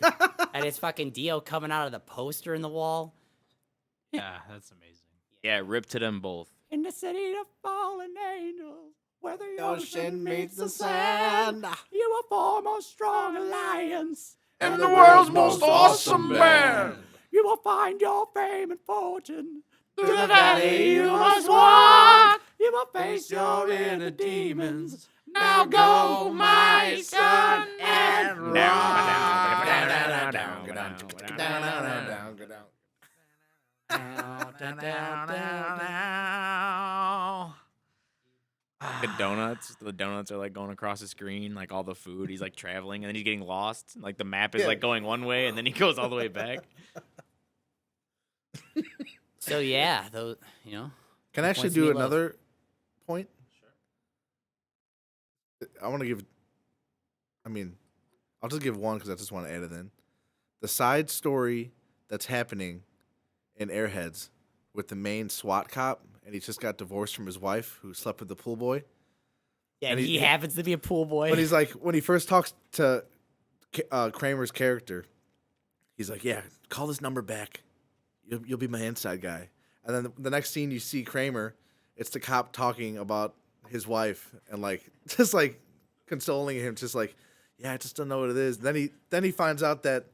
Speaker 1: And it's fucking Dio coming out of the poster in the wall.
Speaker 2: Yeah, that's amazing.
Speaker 3: Yeah, rip to them both.
Speaker 1: In the city of fallen angels, where the
Speaker 4: Ocean meets the sand.
Speaker 1: you will form a strong alliance.
Speaker 2: And the world's most awesome band.
Speaker 1: You will find your fame and fortune.
Speaker 2: To the valley you must walk.
Speaker 1: You will face
Speaker 2: Your inner demons. Now go, my son, and rock.
Speaker 4: Get down, down, down, down, go down.
Speaker 3: The donuts are like going across the screen, like all the food. He's like traveling, and then he's getting lost. Like the map is
Speaker 4: Yeah.
Speaker 3: like going one way, and then he goes all the way back.
Speaker 1: So yeah, those
Speaker 4: Can I actually
Speaker 1: points me
Speaker 4: do
Speaker 1: love.
Speaker 4: another point? Sure. I want to give. I mean, I'll just give one because I just want to add it in. The side story that's happening in Airheads with the main SWAT cop, and he just got divorced from his wife who slept with the pool boy.
Speaker 1: Yeah,
Speaker 4: And
Speaker 1: he happens to be a pool boy.
Speaker 4: But he's like, when he first talks to Kramer's character, he's like, "Yeah, call this number back. You'll be my inside guy." And then the next scene you see Kramer, it's the cop talking about his wife and like just like consoling him, just like, "Yeah, I just don't know what it is." And then he finds out that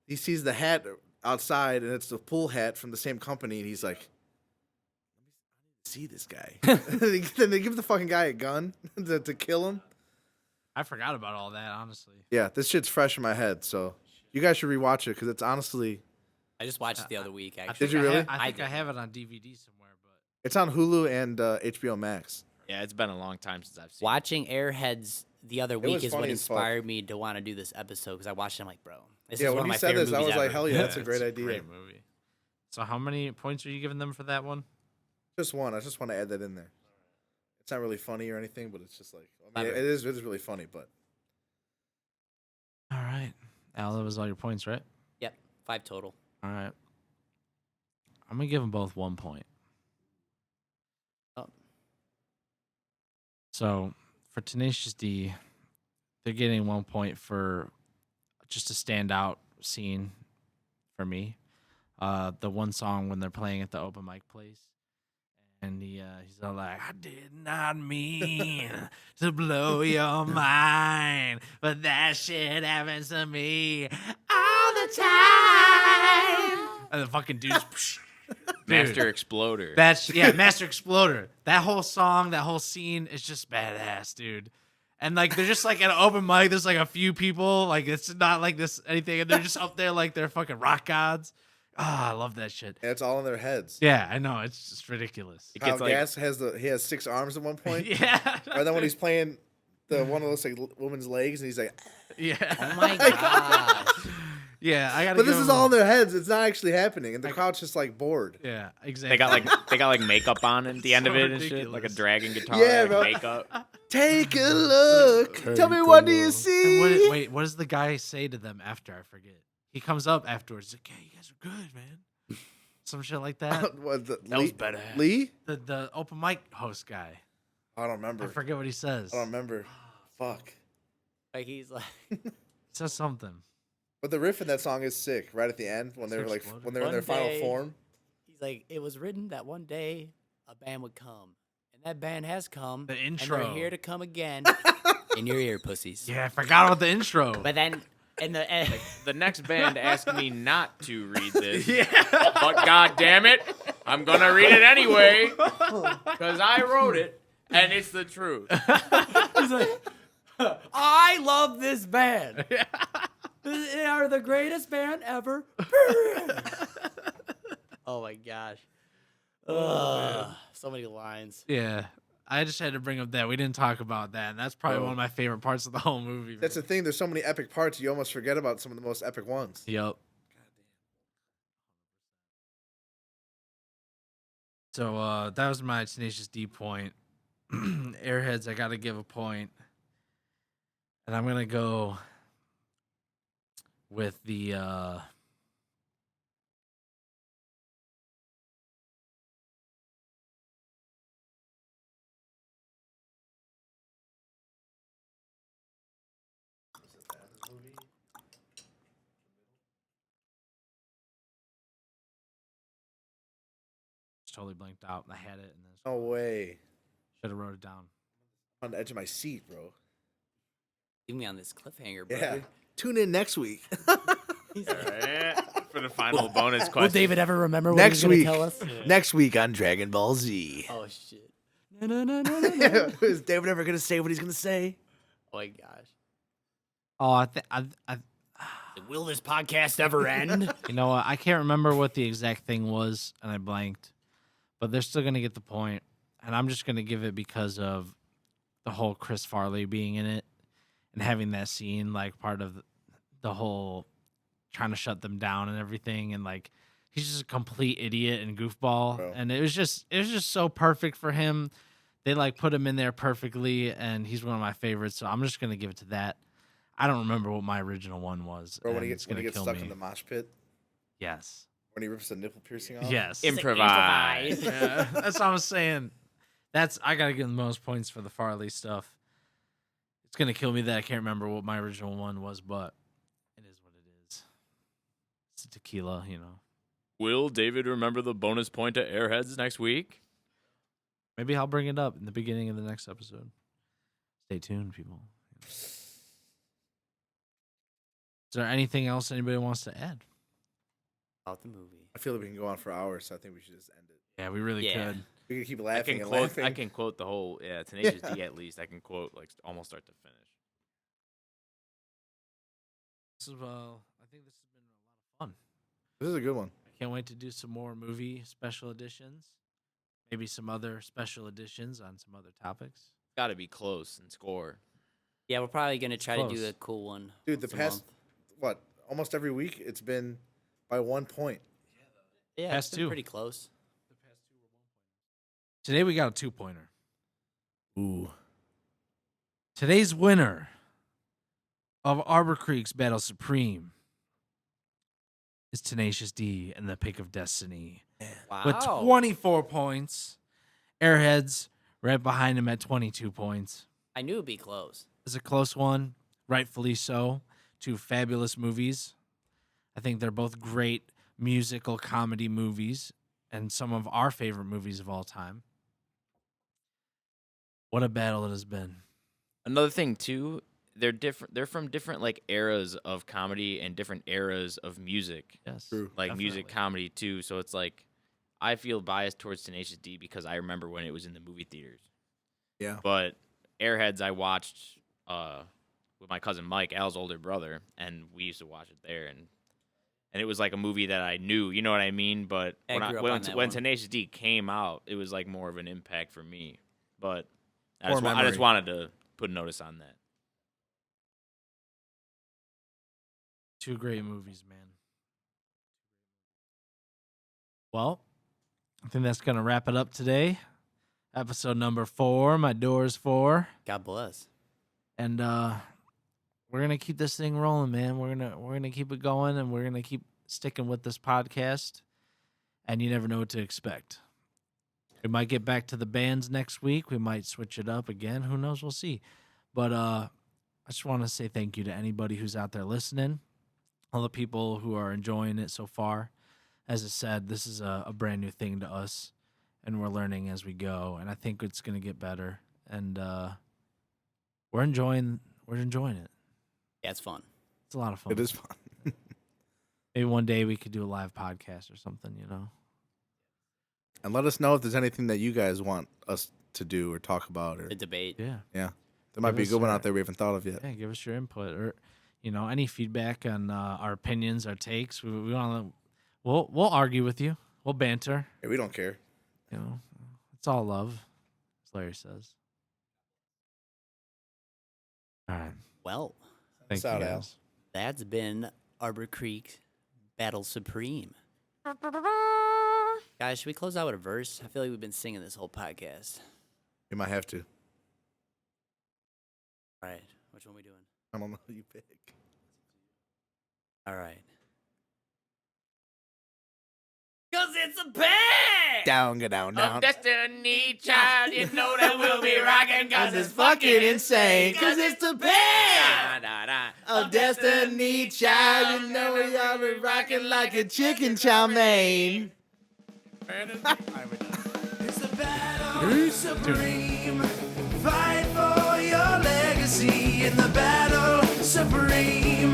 Speaker 4: he sees the hat outside and it's the pool hat from the same company, and he's like, "See this guy?" Then they give the fucking guy a gun to kill him.
Speaker 2: I forgot about all that, honestly.
Speaker 4: Yeah, this shit's fresh in my head, so you guys should rewatch it because it's honestly,
Speaker 1: I just watched it the other week.
Speaker 2: I
Speaker 1: Actually,
Speaker 4: Did you
Speaker 2: think
Speaker 4: really?
Speaker 2: I think I
Speaker 1: did.
Speaker 2: have it on DVD somewhere, but
Speaker 4: it's on Hulu and HBO Max.
Speaker 3: Yeah, it's been a long time since I've seen.
Speaker 1: Watching Airheads the other
Speaker 4: was
Speaker 1: week is what
Speaker 4: funny as fuck.
Speaker 1: inspired me to want to do this episode because I watched it. I'm like, bro, this
Speaker 4: Yeah,
Speaker 1: is
Speaker 4: when
Speaker 1: one of
Speaker 4: you
Speaker 1: my
Speaker 4: said
Speaker 1: favorite
Speaker 4: this, I
Speaker 1: movies
Speaker 4: was like,
Speaker 1: ever.
Speaker 4: hell yeah, that's a
Speaker 2: it's
Speaker 4: great idea.
Speaker 2: Great movie. So how many points are you giving them for that one?
Speaker 4: Just one. I just want to add that in there. It's not really funny or anything, but it's just like, I mean,
Speaker 1: Clever.
Speaker 4: it is really funny, but
Speaker 2: All right. Al, that was all your points, right?
Speaker 1: Yep, 5 total.
Speaker 2: All right. I'm going to give them both 1 point.
Speaker 1: Oh.
Speaker 2: So for Tenacious D, they're getting 1 point for just a standout scene for me. The one song when they're playing at the open mic place. And he's all like, "I did not mean to blow your mind, but that shit happens to me all the time." And the fucking dude's
Speaker 3: Master Exploder.
Speaker 2: Master Exploder. That whole song, that whole scene is just badass, dude. And like they're just like at an open mic, there's like a few people, like it's not like this anything, and they're just up there like they're fucking rock gods. Ah, I love that shit.
Speaker 4: yeah, it's all in their heads.
Speaker 2: Yeah, I know, it's just ridiculous.
Speaker 3: It
Speaker 4: How
Speaker 3: gets like
Speaker 4: Gas he has 6 arms at one point,
Speaker 2: Yeah.
Speaker 4: and then when he's playing the one that looks like woman's legs, and he's like,
Speaker 2: Yeah.
Speaker 1: Oh my gosh.
Speaker 2: Yeah, I gotta
Speaker 4: but this
Speaker 2: give
Speaker 4: is
Speaker 2: him-
Speaker 4: all in their heads. It's not actually happening, and the crowd's just like bored.
Speaker 2: Yeah, exactly.
Speaker 3: they got like makeup on at the end of
Speaker 2: So
Speaker 3: it and shit, like a
Speaker 2: ridiculous.
Speaker 3: dragon guitar,
Speaker 4: Yeah,
Speaker 3: like
Speaker 4: bro.
Speaker 3: makeup.
Speaker 4: Take a look. Tell me, what do you
Speaker 2: And
Speaker 4: see?
Speaker 2: wait, what does the guy say to them after? I forget. He comes up afterwards. He's like, "Yeah, you guys are good, man." Some shit like that.
Speaker 4: What,
Speaker 3: That was
Speaker 4: Lee?
Speaker 3: badass.
Speaker 4: Lee?
Speaker 2: The open mic host guy.
Speaker 4: I don't remember.
Speaker 2: I forget what he says.
Speaker 4: I don't remember. Fuck.
Speaker 1: Like he's like,
Speaker 2: He says something.
Speaker 4: But the riff in that song is sick. Right at the end, when they were like,
Speaker 2: Exploded.
Speaker 4: when they're in their
Speaker 1: One
Speaker 4: final
Speaker 1: day-
Speaker 4: form.
Speaker 1: he's like, it was written that one day a band would come, and that band has come.
Speaker 2: The
Speaker 1: and
Speaker 2: intro.
Speaker 1: they're here to come again. In your ear, pussies.
Speaker 2: Yeah, I forgot about the intro.
Speaker 1: But then, and the
Speaker 3: The next band asked me not to read this.
Speaker 2: yeah.
Speaker 3: But god damn it, I'm gonna read it anyway because I wrote it and it's the truth.
Speaker 1: he's like, I love this band. They are the greatest band ever. Oh my gosh. So many lines.
Speaker 2: Yeah. I just had to bring up that. We didn't talk about that. And that's probably
Speaker 4: Oh.
Speaker 2: one of my favorite parts of the whole movie.
Speaker 4: That's the thing. There's so many epic parts, you almost forget about some of the most epic ones.
Speaker 2: Yep. So that was my Tenacious D point. Airheads, I got to give a point. And I'm going to go with the just totally blanked out. I had it and then
Speaker 4: No way.
Speaker 2: should have wrote it down.
Speaker 4: On the edge of my seat, bro.
Speaker 1: Leave me on this cliffhanger, bro.
Speaker 4: Yeah. Tune in next week.
Speaker 1: He's
Speaker 3: All
Speaker 1: like,
Speaker 3: right, for the final bonus
Speaker 1: will
Speaker 3: question.
Speaker 1: David ever remember what
Speaker 4: Next
Speaker 1: he's going
Speaker 4: week.
Speaker 1: to tell us?
Speaker 4: Next week on Dragon Ball Z.
Speaker 1: Oh, shit. No.
Speaker 4: Is David ever gonna say what he's gonna say?
Speaker 1: Oh, my gosh.
Speaker 2: Oh,
Speaker 1: Will this podcast ever end?
Speaker 2: You know what? I can't remember what the exact thing was, and I blanked. But they're still gonna get the point, and I'm just gonna give it because of the whole Chris Farley being in it and having that scene like part of the whole trying to shut them down and everything, and like he's just a complete idiot and goofball,
Speaker 4: Bro.
Speaker 2: and it was just so perfect for him. They like put him in there perfectly, and he's one of my favorites. So I'm just gonna give it to that. I don't remember what my original one was.
Speaker 4: Bro, when
Speaker 2: and
Speaker 4: he
Speaker 2: it's
Speaker 4: gets, when he
Speaker 2: gonna
Speaker 4: gets
Speaker 2: kill
Speaker 4: stuck
Speaker 2: me.
Speaker 4: in the mosh pit,
Speaker 2: Yes.
Speaker 4: when he rips the nipple piercing off.
Speaker 2: Yes.
Speaker 3: Improvise.
Speaker 2: Yeah, that's what I was saying. I gotta give the most points for the Farley stuff. It's gonna kill me that I can't remember what my original one was, but it is what it is. It's a tequila, you know.
Speaker 3: Will David remember the bonus point to Airheads next week?
Speaker 2: Maybe I'll bring it up in the beginning of the next episode. Stay tuned, people. Is there anything else anybody wants to add?
Speaker 1: About the movie.
Speaker 4: I feel like we can go on for hours, so I think we should just end it.
Speaker 2: Yeah, we really
Speaker 1: Yeah.
Speaker 2: could.
Speaker 4: We can keep
Speaker 3: I
Speaker 4: laughing
Speaker 3: can
Speaker 4: and
Speaker 3: quote.
Speaker 4: laughing.
Speaker 3: I can quote the whole. Yeah, Tenacious D at least. I can quote like almost start to finish.
Speaker 2: This is I think this has been a lot of fun.
Speaker 4: This is a good one.
Speaker 2: I can't wait to do some more movie special editions. Maybe some other special editions on some other topics.
Speaker 3: Got to be close and score.
Speaker 1: Yeah, we're probably gonna try to do
Speaker 2: close.
Speaker 1: a cool one.
Speaker 4: Dude, the
Speaker 1: once a
Speaker 4: past,
Speaker 1: month.
Speaker 4: almost every week, it's been by 1 point.
Speaker 1: Yeah,
Speaker 2: past
Speaker 1: it's been
Speaker 2: two.
Speaker 1: pretty close.
Speaker 2: Today we got a 2-pointer.
Speaker 4: Ooh.
Speaker 2: Today's winner of Arbor Creek's Battle Supreme is Tenacious D and the Pick of Destiny
Speaker 1: Wow.
Speaker 2: with 24 points. Airheads right behind him at 22 points.
Speaker 1: I knew it'd be close.
Speaker 2: It's a close one, rightfully so. Two fabulous movies. I think they're both great musical comedy movies and some of our favorite movies of all time. What a battle it has been.
Speaker 3: Another thing too, they're different. They're from different like eras of comedy and different eras of music.
Speaker 2: Yes.
Speaker 4: True.
Speaker 3: Like music
Speaker 2: Definitely.
Speaker 3: comedy too. So it's like I feel biased towards Tenacious D because I remember when it was in the movie theaters.
Speaker 4: Yeah.
Speaker 3: But Airheads I watched with my cousin Mike, Al's older brother, and we used to watch it there, and it was like a movie that I knew, you know what I mean? But
Speaker 1: I grew up
Speaker 3: when
Speaker 1: on that
Speaker 3: when
Speaker 1: one.
Speaker 3: Tenacious D came out, it was like more of an impact for me. But I
Speaker 4: Core
Speaker 3: just
Speaker 4: memory.
Speaker 3: wanted to put a notice on that.
Speaker 2: Two great movies, man. Well, I think that's going to wrap it up today. Episode number 4, My Door's 4.
Speaker 1: God bless.
Speaker 2: And we're going to keep this thing rolling, man. We're going to keep it going, and we're going to keep sticking with this podcast. And you never know what to expect. We might get back to the bands next week. We might switch it up again. Who knows? We'll see. But I just want to say thank you to anybody who's out there listening, all the people who are enjoying it so far. As I said, this is a brand new thing to us, and we're learning as we go. And I think it's going to get better. And we're enjoying it.
Speaker 1: Yeah, it's fun.
Speaker 2: It's a lot of fun.
Speaker 4: It is fun.
Speaker 2: Maybe one day we could do a live podcast or something, you know?
Speaker 4: And let us know if there's anything that you guys want us to do or talk about. Or
Speaker 1: The debate.
Speaker 2: Yeah.
Speaker 4: there might be a
Speaker 2: us
Speaker 4: good one
Speaker 2: your-
Speaker 4: out there we haven't thought of yet.
Speaker 2: Yeah, give us your input or, you know, any feedback on our opinions, our takes. We want to. We'll argue with you. We'll banter.
Speaker 4: Hey, we don't care.
Speaker 2: You know, it's all love, as Larry says. All right.
Speaker 1: Well,
Speaker 2: Thank
Speaker 4: Shout
Speaker 2: you
Speaker 4: out.
Speaker 2: guys.
Speaker 1: that's been Arbor Creek Battle Supreme. Guys, should we close out with a verse? I feel like we've been singing this whole podcast.
Speaker 4: We might have to.
Speaker 1: All right. Which one are we doing?
Speaker 4: I don't know who you pick.
Speaker 1: All right. Because it's a bang!
Speaker 4: Down, go down, down.
Speaker 3: Destiny, child, you know that we'll be rocking 'cause it's
Speaker 4: fucking insane. 'Cause it's the bang of Destiny, child. You know we all be rocking like a chicken chow mein.
Speaker 5: It's the battle supreme. Fight for your legacy in the battle supreme.